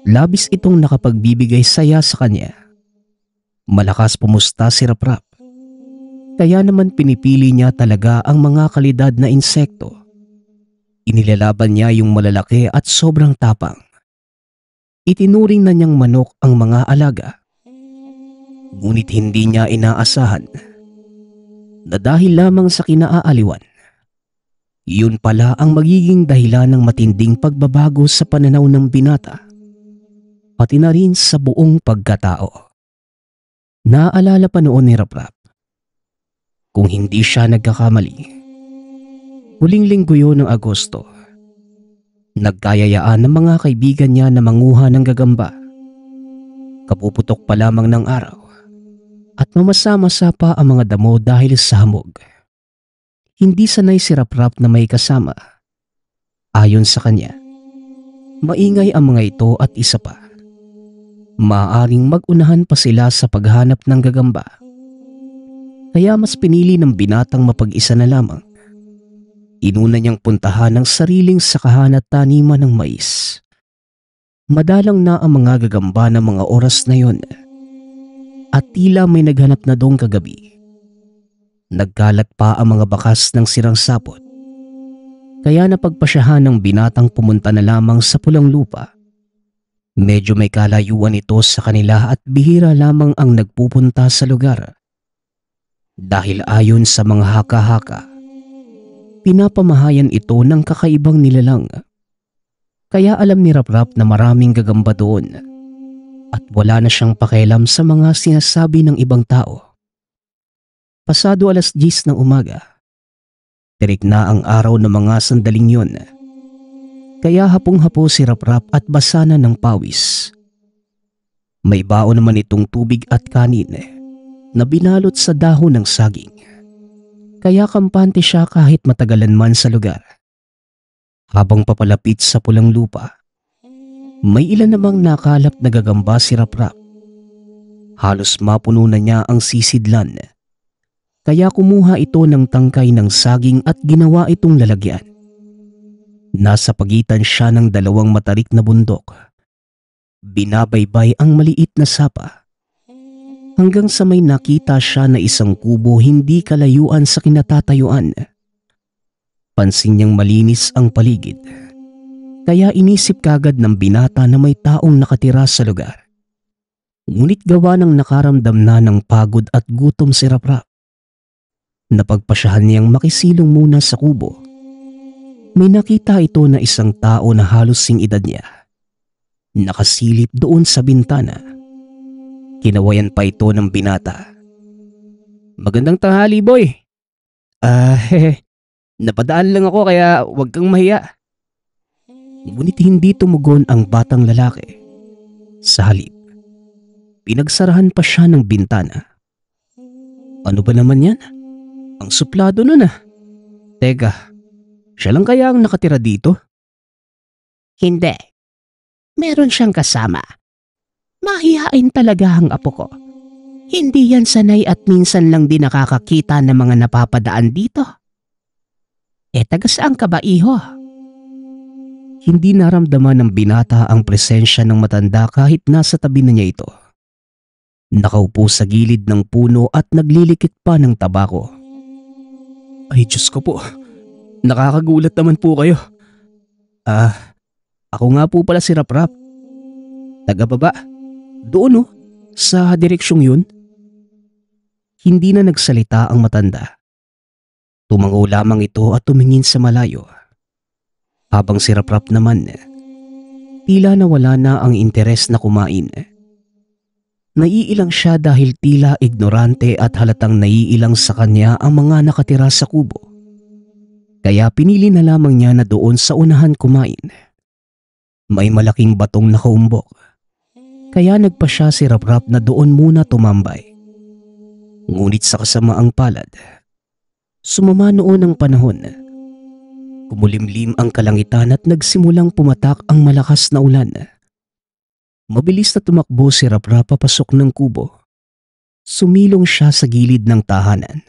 labis itong nakapagbibigay saya sa kanya. Malakas pumusta si Raprap, kaya naman pinipili niya talaga ang mga kalidad na insekto. Inilalaban niya yung malalaki at sobrang tapang. Itinuring na niyang manok ang mga alaga. Ngunit hindi niya inaasahan na dahil lamang sa kinaaaliwan, yun pala ang magiging dahilan ng matinding pagbabago sa pananaw ng binata, pati na rin sa buong pagkatao. Naaalala pa noon ni Raprap, kung hindi siya nagkakamali, huling linggo yun ng Agosto, nagkayayaan ng mga kaibigan niya na manguha ng gagamba. Kapuputok pa lamang ng araw at mamasa-masa pa ang mga damo dahil sa hamog. Hindi sanay si Raprap na may kasama. Ayon sa kanya, maingay ang mga ito at isa pa, maaaring mag-unahan pa sila sa paghanap ng gagamba. Kaya mas pinili ng binatang mapag-isa na lamang. Inuna niyang puntahan ang sariling sakahan at taniman ng mais. Madalang na ang mga gagamba ng mga oras na yon, at tila may naghanap na doon kagabi. Nagkalat pa ang mga bakas ng sirang sapot. Kaya napagpasyahan ng binatang pumunta na lamang sa pulang lupa. Medyo may kalayuan ito sa kanila at bihira lamang ang nagpupunta sa lugar. Dahil ayon sa mga haka-haka, pinapamahayan ito ng kakaibang nilalang. Kaya alam ni Raprap na maraming gagamba doon at wala na siyang pakialam sa mga sinasabi ng ibang tao. Pasado 10:00 ng umaga, tirik na ang araw ng mga sandaling yon. Kaya hapong-hapo si Raprap at basa na ng pawis. May baon naman itong tubig at kanin na binalot sa dahon ng saging. Kaya kampante siya kahit matagalan man sa lugar. Habang papalapit sa pulang lupa, may ilan namang nakalap na gagamba si Raprap. Halos mapuno na niya ang sisidlan. Kaya kumuha ito ng tangkay ng saging at ginawa itong lalagyan. Nasa pagitan siya ng dalawang matarik na bundok. Binabaybay ang maliit na sapa. Hanggang sa may nakita siya na isang kubo hindi kalayuan sa kinatatayuan. Pansin niyang malinis ang paligid. Kaya inisip kagad ng binata na may taong nakatira sa lugar. Ngunit gawa ng nakaramdam na ng pagod at gutom si Raprap, Napagpasyahan niyang makisilong muna sa kubo. May nakita ito na isang tao na halos sing edad niya. Nakasilip doon sa bintana. Kinawayan pa ito ng binata. "Magandang tanghali, boy." Napadaan lang ako kaya huwag kang mahiya." Ngunit hindi tumugon ang batang lalaki. Sa halip, pinagsarahan pa siya ng bintana. "Ano ba naman yan? Ang suplado nun ah. Teka, siya lang kaya ang nakatira dito?" Hindi. Meron siyang kasama. Mahihain talaga ang apo ko. Hindi yan sanay at minsan lang din nakakakita ng mga napapadaan dito. Taga saan ka ba, iho? Hindi naramdaman ng binata ang presensya ng matanda kahit nasa tabi na niya ito. Nakaupo sa gilid ng puno at naglilikit pa ng tabako. "Ay Diyos ko po, nakakagulat naman po kayo. Ako nga po pala si Raprap. Taga baba, doon sa direksyong yun." Hindi na nagsalita ang matanda. Tumango lamang ito at tumingin sa malayo. Habang si Raprap naman, tila nawala na ang interes na kumain. Naiilang siya dahil tila ignorante at halatang naiilang sa kanya ang mga nakatira sa kubo. Kaya pinili na lamang niya na doon sa unahan kumain. May malaking batong nakaumbok. Kaya nagpa siya si Raprap na doon muna tumambay. Ngunit sa kasamaang palad, sumama noon ang panahon. Kumulimlim ang kalangitan at nagsimulang pumatak ang malakas na ulan. Mabilis na tumakbo si Raprap papasok ng kubo. Sumilong siya sa gilid ng tahanan.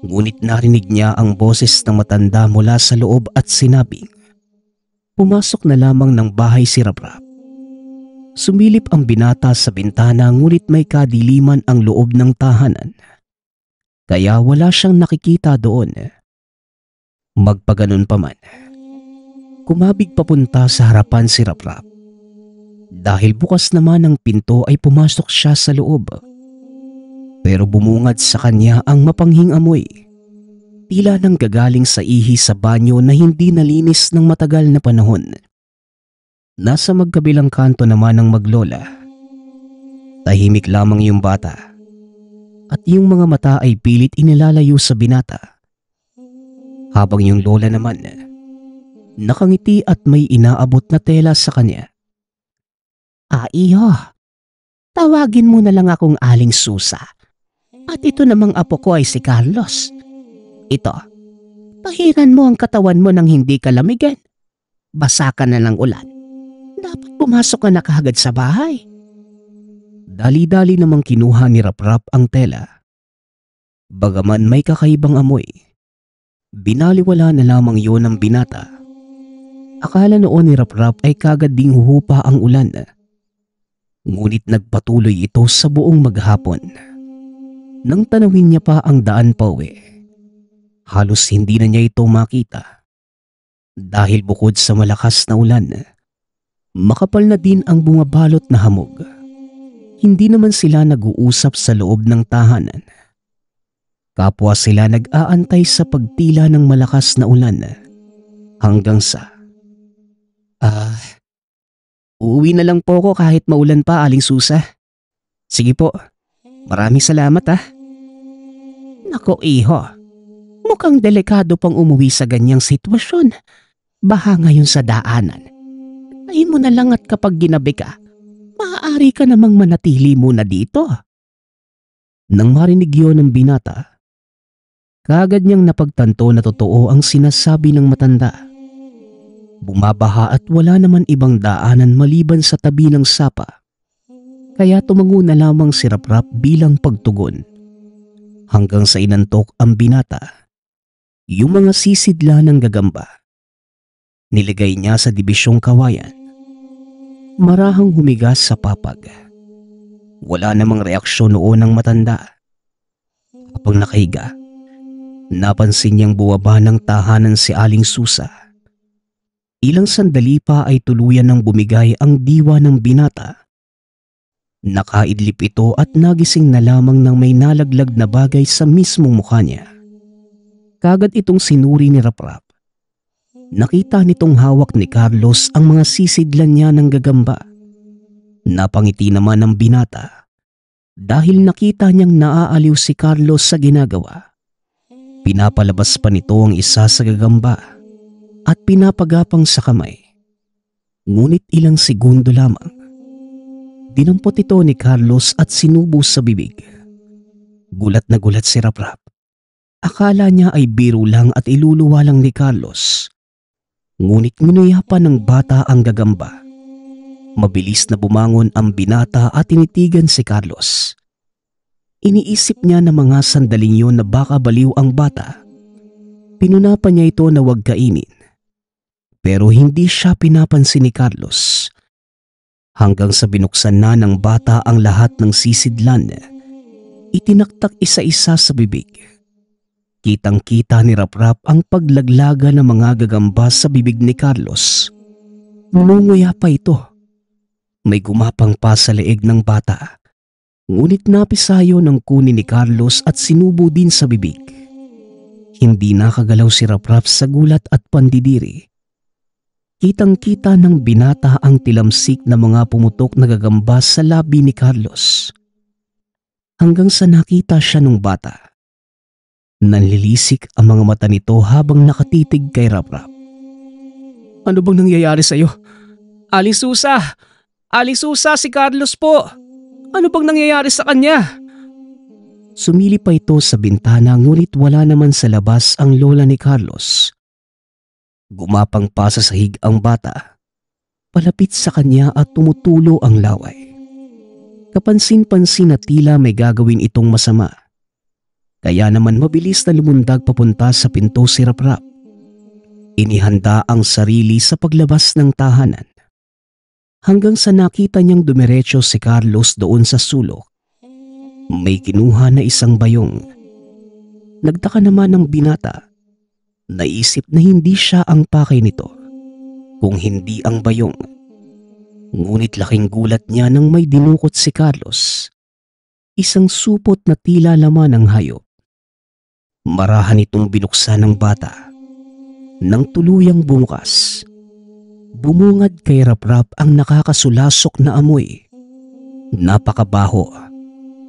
Ngunit narinig niya ang boses ng matanda mula sa loob at sinabing, pumasok na lamang ng bahay si Raprap. Sumilip ang binata sa bintana ngunit may kadiliman ang loob ng tahanan. Kaya wala siyang nakikita doon. Magpaganon pa man, kumabig papunta sa harapan si Raprap. Dahil bukas naman ang pinto ay pumasok siya sa loob. Pero bumungad sa kanya ang mapanghing amoy. Tila nang gagaling sa ihi sa banyo na hindi nalinis ng matagal na panahon. Nasa magkabilang kanto naman ng maglola. Tahimik lamang yung bata. At yung mga mata ay pilit inilalayo sa binata. Habang yung lola naman, nakangiti at may inaabot na tela sa kanya. Iho, tawagin mo na lang akong Aling Susa. At ito namang apo ko ay si Carlos. Ito, pahiran mo ang katawan mo nang hindi ka lamigan. Basa ka na ng ulan. Dapat pumasok ka na kaagad sa bahay. Dali-dali namang kinuha ni Raprap ang tela. Bagaman may kakaibang amoy, binaliwala na lamang yun ng binata. Akala noon ni Raprap ay kagad ding huhupa ang ulan. Ngunit nagpatuloy ito sa buong maghapon. Nang tanawin niya pa ang daan pauwi, halos hindi na niya ito makita. Dahil bukod sa malakas na ulan, makapal na din ang bumabalot na hamog. Hindi naman sila nag-uusap sa loob ng tahanan. Kapwa sila nag-aantay sa pagtila ng malakas na ulan. Hanggang sa, uuwi na lang po ako kahit maulan pa, Aling Susa. Sige po, maraming salamat . Nako iho, mukhang delikado pang umuwi sa ganyang sitwasyon. Baha ngayon sa daanan. Ay mo na lang at kapag ginabi ka, maaari ka namang manatili muna dito. Nang marinig yun ng binata, kaagad niyang napagtanto na totoo ang sinasabi ng matanda. Bumabaha at wala naman ibang daanan maliban sa tabi ng sapa. Kaya tumango na lamang si Raprap bilang pagtugon. Hanggang sa inantok ang binata. Yung mga sisidla ng gagamba. Niligay niya sa dibisyong kawayan. Marahang humigas sa papag. Wala namang reaksyon noon ng matanda. Kapag nakahiga, napansin niyang buwaba ng tahanan si Aling Susa. Ilang sandali pa ay tuluyan ng bumigay ang diwa ng binata. Nakaidlip ito at nagising na lamang ng may nalaglag na bagay sa mismong mukha niya. Kagad itong sinuri ni Raprap. Nakita nitong hawak ni Carlos ang mga sisidlan niya ng gagamba. Napangiti naman ang binata dahil nakita niyang naaaliw si Carlos sa ginagawa. Pinapalabas pa nito ang isa sa gagamba at pinapagapang sa kamay. Ngunit ilang segundo lamang, dinampot ito ni Carlos at sinubo sa bibig. Gulat na gulat si Raprap. Akala niya ay biro lang at iluluwa lang ni Carlos. Ngunit minuyapan ng bata ang gagamba. Mabilis na bumangon ang binata at tinitigan si Carlos. Iniisip niya na mga sandaling yun na baka baliw ang bata. Pinunapan niya ito na huwag kainin. Pero hindi siya pinapansin ni Carlos. Hanggang sa binuksan na ng bata ang lahat ng sisidlan, itinaktak isa-isa sa bibig. Kitang-kita ni Raprap ang paglaglaga ng mga gagamba sa bibig ni Carlos. Ngumunguya pa ito. May gumapang pa sa leeg ng bata. Ngunit napisayo ng kunin ni Carlos at sinubo din sa bibig. Hindi nakagalaw si Raprap sa gulat at pandidiri. Kitang-kita ng binata ang tilamsik na mga pumutok na gagamba sa labi ni Carlos. Hanggang sa nakita siya ng bata. Nanlilisik ang mga mata nito habang nakatitig kay Raprap. Ano bang nangyayari sa'yo? Aling Susa! Aling Susa, si Carlos po! Ano bang nangyayari sa kanya? Sumili pa ito sa bintana ngunit wala naman sa labas ang lola ni Carlos. Gumapang pa sa sahig ang bata. Palapit sa kanya at tumutulo ang laway. Kapansin-pansin na tila may gagawin itong masama. Kaya naman mabilis na lumundag papunta sa pinto si Raprap. Inihanda ang sarili sa paglabas ng tahanan. Hanggang sa nakita niyang dumiretso si Carlos doon sa sulok. May kinuha na isang bayong. Nagtaka naman ng binata. Naisip na hindi siya ang pakay nito, kung hindi ang bayong. Ngunit laking gulat niya nang may dinukot si Carlos. Isang supot na tila laman ng hayop. Marahan itong binuksan ng bata. Nang tuluyang bumukas, bumungad kay Raprap ang nakakasulasok na amoy. Napakabaho,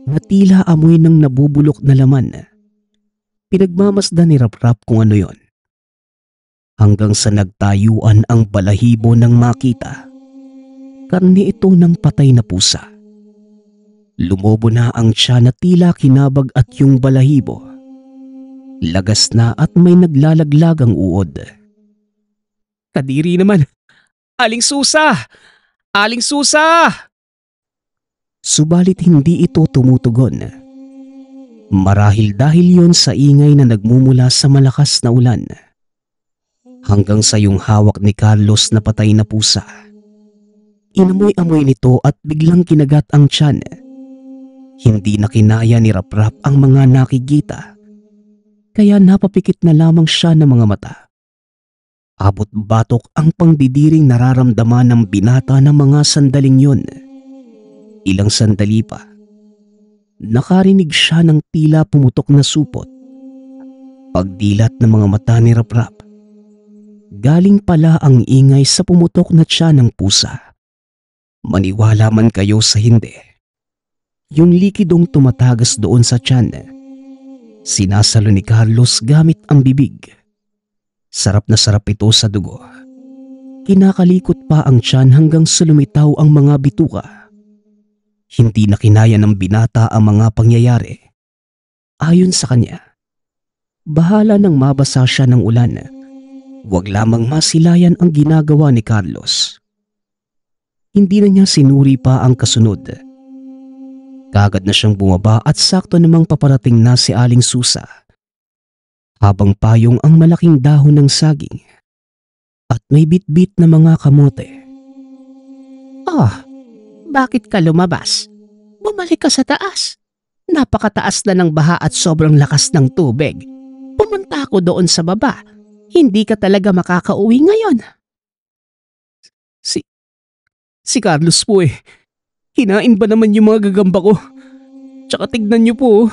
na tila amoy ng nabubulok na laman. Pinagmamasdan ni Raprap kung ano yon. Hanggang sa nagtayuan ang balahibo ng makita. Karne ito ng patay na pusa. Lumobo na ang tiyan na tila kinabag at yung balahibo. Lagas na at may naglalaglagang uod. Kadiri naman! Aling Susa! Aling Susa! Subalit hindi ito tumutugon. Marahil dahil yon sa ingay na nagmumula sa malakas na ulan. Hanggang sa yung hawak ni Carlos na patay na pusa. Inamoy-amoy nito at biglang kinagat ang tiyan. Hindi na kinaya ni Raprap ang mga nakikita. Kaya napapikit na lamang siya ng mga mata. Abot batok ang pangdidiring nararamdaman ng binata ng mga sandaling yun. Ilang sandali pa, nakarinig siya ng tila pumutok na supot. Pagdilat ng mga mata ni Raprap, galing pala ang ingay sa pumutok na tiyan ng pusa. Maniwala man kayo sa hindi, yung likidong tumatagas doon sa tiyan, sinasalo ni Carlos gamit ang bibig. Sarap na sarap ito sa dugo. Kinakalikot pa ang tiyan hanggang sa lumitaw ang mga bituka. Hindi na kinaya ng binata ang mga pangyayari. Ayon sa kanya, bahala nang mabasa siya ng ulan. Huwag lamang masilayan ang ginagawa ni Carlos. Hindi na niya sinuri pa ang kasunod. Kagad na siyang bumaba at sakto namang paparating na si Aling Susa. Habang payong ang malaking dahon ng saging at may bitbit na mga kamote. Oh, bakit ka lumabas? Bumalik ka sa taas. Napakataas na ng baha at sobrang lakas ng tubig. Pumunta ako doon sa baba. Hindi ka talaga makakauwi ngayon. Si Carlos po eh. Kinain ba naman yung mga gagamba ko? Tsaka tignan niyo po,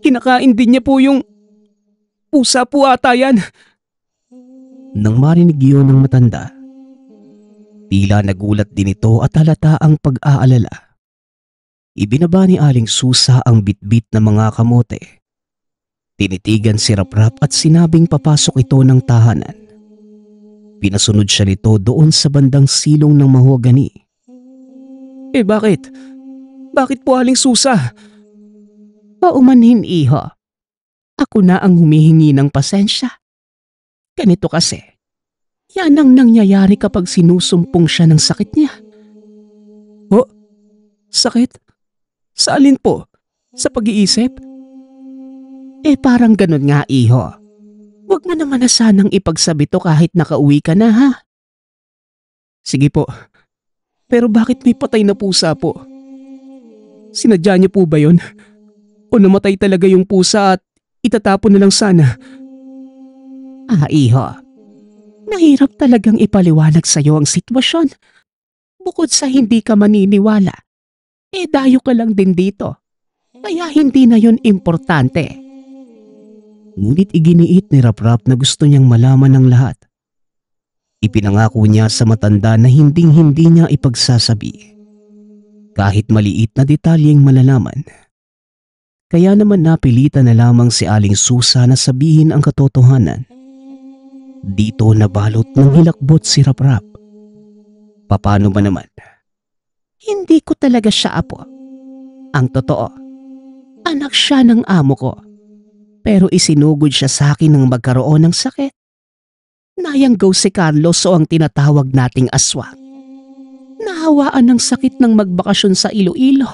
kinakain din niya po yung pusa po ata yan. Nang marinig yun ng matanda, tila nagulat din ito at halata ang pag-aalala. Ibinaba ni Aling Susa ang bitbit na mga kamote. Tinitigan si Raprap at sinabing papasok ito ng tahanan. Pinasunod siya nito doon sa bandang silong ng mahogani. Bakit? Bakit po Aling Susa? Paumanhin, iho. Ako na ang humihingi ng pasensya. Ganito kasi, yan ang nangyayari kapag sinusumpong siya ng sakit niya. Sakit? Sa alin po? Sa pag-iisip? Parang ganun nga, iho. Huwag mo naman na sanang ipagsabi to kahit nakauwi ka na, ha? Sige po. Pero bakit may patay na pusa po? Sinadya niyo po ba yun? O namatay talaga yung pusa at itatapon na lang sana? Iho. Mahirap talagang ipaliwanag sa'yo ang sitwasyon. Bukod sa hindi ka maniniwala, dayo ka lang din dito. Kaya hindi na yun importante. Ngunit iginiit ni Raprap na gusto niyang malaman ng lahat. Ipinangako niya sa matanda na hinding-hindi niya ipagsasabi. Kahit maliit na detalyeng malalaman. Kaya naman napilitan na lamang si Aling Susa na sabihin ang katotohanan. Dito nabalot ng hilakbot si Raprap. Paano ba naman? Hindi ko talaga siya apo. Ang totoo, anak siya ng amo ko. Pero isinugod siya sa akin nang magkaroon ng sakit. Nayanggaw si Carlos o ang tinatawag nating aswang. Nahawaan ng sakit ng magbakasyon sa Iloilo.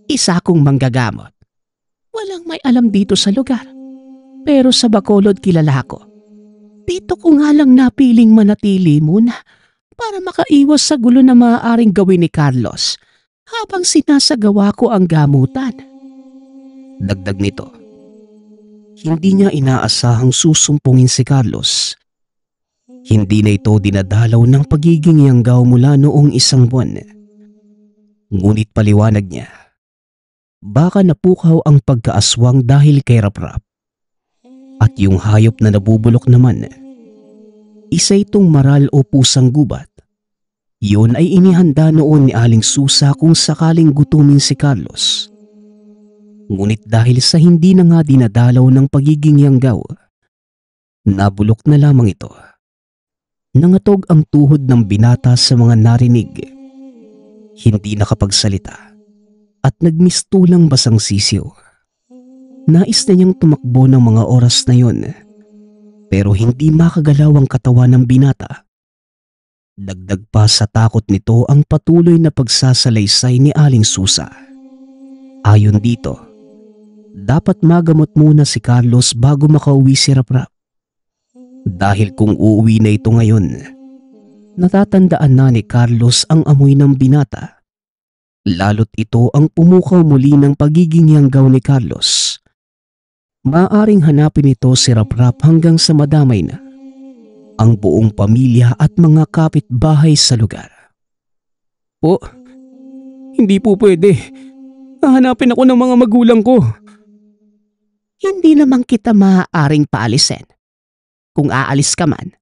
Isa kong manggagamot. Walang may alam dito sa lugar. Pero sa Bacolod kilala ko. Dito ko nga lang napiling manatili muna para makaiwas sa gulo na maaaring gawin ni Carlos habang sinasagawa ko ang gamutan. Dagdag nito, hindi niya inaasahang susumpungin si Carlos. Hindi na ito dinadalaw ng pagiging yanggaw mula noong 1 buwan. Ngunit paliwanag niya, baka napukaw ang pagkaaswang dahil kay Raprap. At yung hayop na nabubulok naman, isa itong maral o pusang gubat. Yun ay inihanda noon ni Aling Susa kung sakaling gutumin si Carlos. Ngunit dahil sa hindi na nga dinadalaw ng pagiging yanggaw, nabulok na lamang ito. Nangatog ang tuhod ng binata sa mga narinig. Hindi nakapagsalita at nagmistulang basang sisiw. Nais na niyang tumakbo ng mga oras na yon, pero hindi makagalaw ang katawan ng binata. Dagdag pa sa takot nito ang patuloy na pagsasalaysay ni Aling Susa. Ayon dito, dapat magamot muna si Carlos bago makauwi si Raprap. Dahil kung uuwi na ito ngayon, natatandaan na ni Carlos ang amoy ng binata. Lalo't ito ang pumukaw muli ng pagiging yanggaw ni Carlos. Maaring hanapin ito si Raprap hanggang sa madamay na ang buong pamilya at mga kapitbahay sa lugar. Po, hindi po pwede. Hahanapin ako ng mga magulang ko. Hindi naman kita maaaring paalisin. Kung aalis ka man,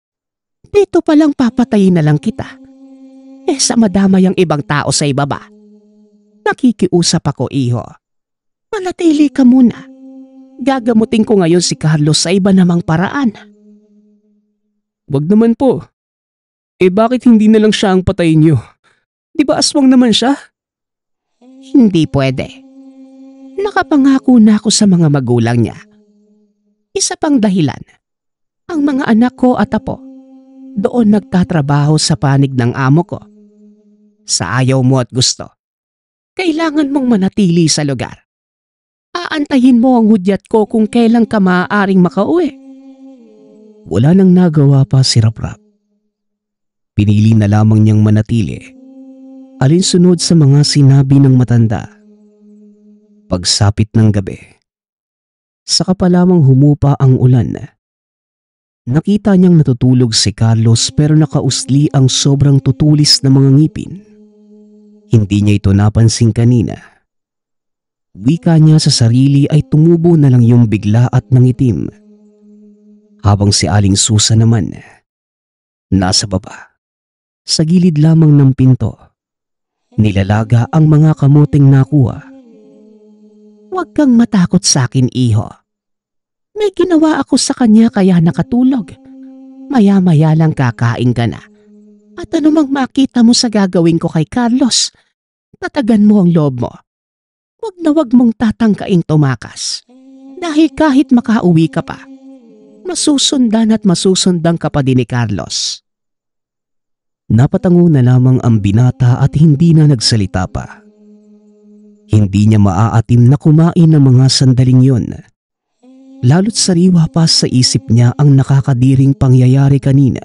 dito palang papatayin na lang kita. Sa madamay ang ibang tao sa ibaba. Nakikiusap ako, iho. Manatili ka muna. Gagamutin ko ngayon si Carlos sa iba namang paraan. Wag naman po. Bakit hindi na lang siya ang patayin niyo? Di ba aswang naman siya? Hindi pwede. Nakapangako na ako sa mga magulang niya. Isa pang dahilan, ang mga anak ko at apo doon nagtatrabaho sa panig ng amo ko. Sa ayaw mo at gusto, kailangan mong manatili sa lugar. Aantayin mo ang hudyat ko kung kailan ka maaaring makauwi. Wala nang nagawa pa si Raprap. Pinili na lamang niyang manatili, alinsunod sa mga sinabi ng matanda. Pagsapit ng gabi, saka pa lamang humupa ang ulan. Nakita niyang natutulog si Carlos pero nakausli ang sobrang tutulis na mga ngipin. Hindi niya ito napansin kanina. Wika niya sa sarili ay tumubo na lang yung bigla at nangitim. Habang si Aling Susa naman, nasa baba, sa gilid lamang ng pinto, nilalaga ang mga kamuting nakuha. Huwag kang matakot sa akin, iho. May ginawa ako sa kanya kaya nakatulog. Maya-maya lang kakain ka na. At anumang makita mo sa gagawin ko kay Carlos, tatagan mo ang loob mo. Huwag na huwag mong tatangkaing tumakas. Dahil kahit makauwi ka pa, masusundan at masusundan ka pa din ni Carlos. Napatango na lamang ang binata at hindi na nagsalita pa. Hindi niya maaatim na kumain ng mga sandaling yon. Lalo't sariwa pa sa isip niya ang nakakadiring pangyayari kanina.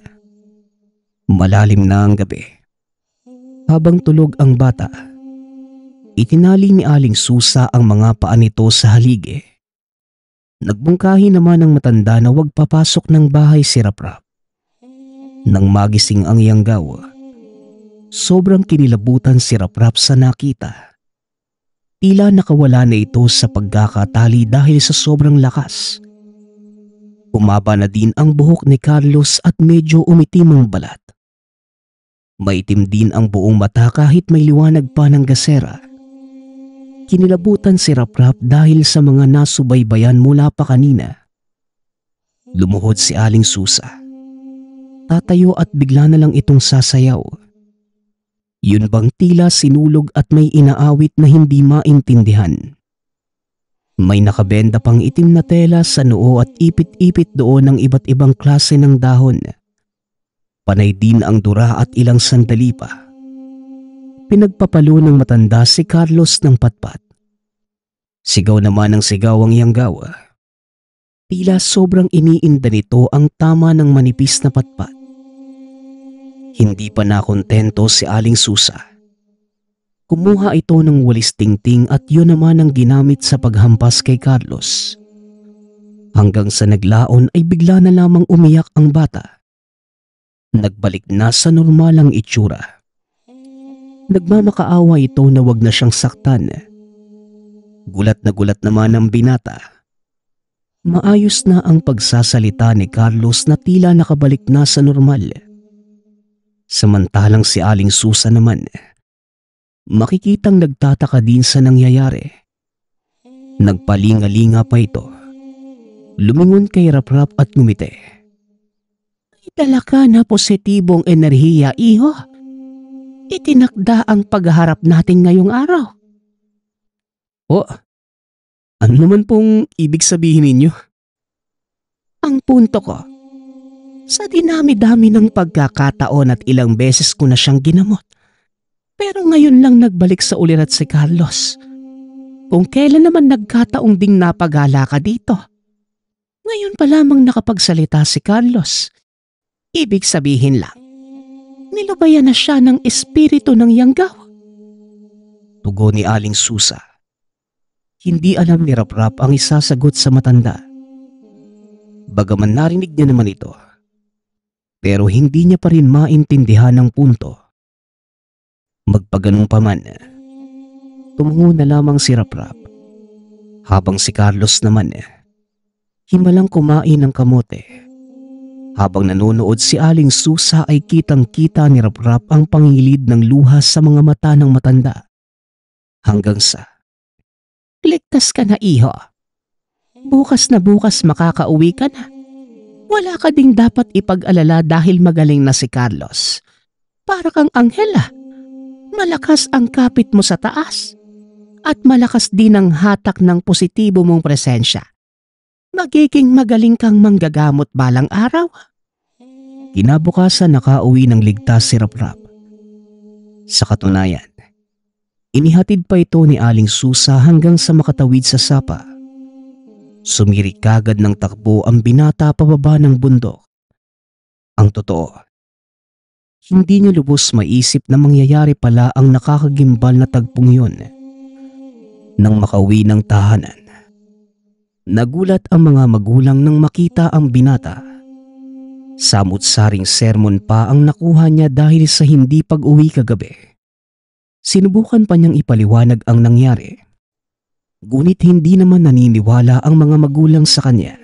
Malalim na ang gabi. Habang tulog ang bata, itinali ni Aling Susa ang mga paa nito sa haligi. Nagbungkahi naman ang matanda na huwag papasok ng bahay si Raprap. Nang magising ang Yanggaw, sobrang kinilabutan si Raprap sa nakita. Tila nakawala na ito sa pagkakatali dahil sa sobrang lakas. Umaba na din ang buhok ni Carlos at medyo umitim ang balat. Maitim din ang buong mata kahit may liwanag pa ng gasera. Kinilabutan si Raprap dahil sa mga nasubaybayan mula pa kanina. Lumuhod si Aling Susa. Tatayo at bigla na lang itong sasayaw. Yun bang tila sinulog at may inaawit na hindi maintindihan. May nakabenda pang itim na tela sa noo at ipit-ipit doon ng iba't ibang klase ng dahon. Panay din ang dura at ilang sandali pa. Pinagpapalo ng matanda si Carlos ng patpat. Sigaw naman ng sigaw ang Yanggaw. Tila sobrang iniinda nito ang tama ng manipis na patpat. Hindi pa nakontento si Aling Susa. Kumuha ito ng walis tingting at yun naman ang ginamit sa paghampas kay Carlos. Hanggang sa naglaon ay bigla na lamang umiyak ang bata. Nagbalik na sa normal ang itsura. Nagmamakaawa ito na wag na siyang saktan. Gulat naman ang binata. Maayos na ang pagsasalita ni Carlos na tila nakabalik na sa normal. Samantalang si Aling Susa naman, makikitang nagtataka din sa nangyayari. Nagpalingalinga pa ito. Lumingon kay Raprap at ngumiti. Dala ka na positibong enerhiya, iho. Itinakda ang pagharap natin ngayong araw. O, ano naman pong ibig sabihin ninyo? Ang punto ko, sa dinami-dami ng pagkakataon at ilang beses ko na siyang ginamot, pero ngayon lang nagbalik sa ulirat si Carlos. Kung kailan naman nagkataong ding napagala ka dito, ngayon pa lamang nakapagsalita si Carlos. Ibig sabihin lang, nilubayan na siya ng espiritu ng Yanggaw. Tugon ni Aling Susa. Hindi alam ni Raprap ang isasagot sa matanda. Bagaman narinig niya naman ito, pero hindi niya pa rin maintindihan ang punto. Magpaganong pa man, tumungo na lamang si Raprap. Habang si Carlos naman, himalang kumain ng kamote. Habang nanonood si Aling Susa ay kitang-kita ni Raprap ang pangilid ng luha sa mga mata ng matanda. Hanggang sa, Ligtas ka na, iho. Bukas na bukas makakauwi ka na. Wala ka ding dapat ipag-alala dahil magaling na si Carlos. Para kang anghel ah. Malakas ang kapit mo sa taas. At malakas din ang hatak ng positibo mong presensya. Magiging magaling kang manggagamot balang araw. Kinabukasan nakauwi ng ligtas si Raprap. Sa katunayan, inihatid pa ito ni Aling Susa hanggang sa makatawid sa sapa. Sumirik kagad ng takbo ang binata pababa ng bundok. Ang totoo, hindi niya lubos maisip na mangyayari pala ang nakakagimbal na tagpong yun. Nang makauwi ng tahanan, nagulat ang mga magulang nang makita ang binata. Samut-saring sermon pa ang nakuha niya dahil sa hindi pag-uwi kagabi. Sinubukan pa niyang ipaliwanag ang nangyari. Ngunit hindi naman naniniwala ang mga magulang sa kanya.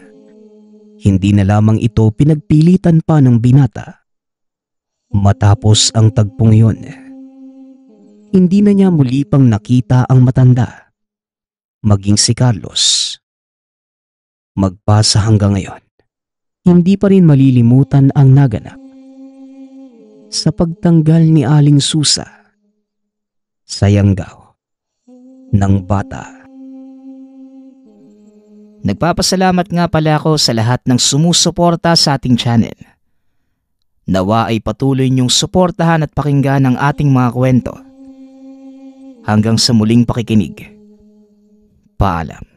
Hindi na lamang ito pinagpilitan pa ng binata. Matapos ang tagpong yun, hindi na niya muli pang nakita ang matanda, maging si Carlos. Magpasa hanggang ngayon, hindi pa rin malilimutan ang naganap. Sa pagtanggal ni Aling Susa sa yanggaw ng bata. Nagpapasalamat nga pala ako sa lahat ng sumusuporta sa ating channel. Nawa ay patuloy niyong suportahan at pakinggan ang ating mga kwento. Hanggang sa muling pakikinig. Paalam.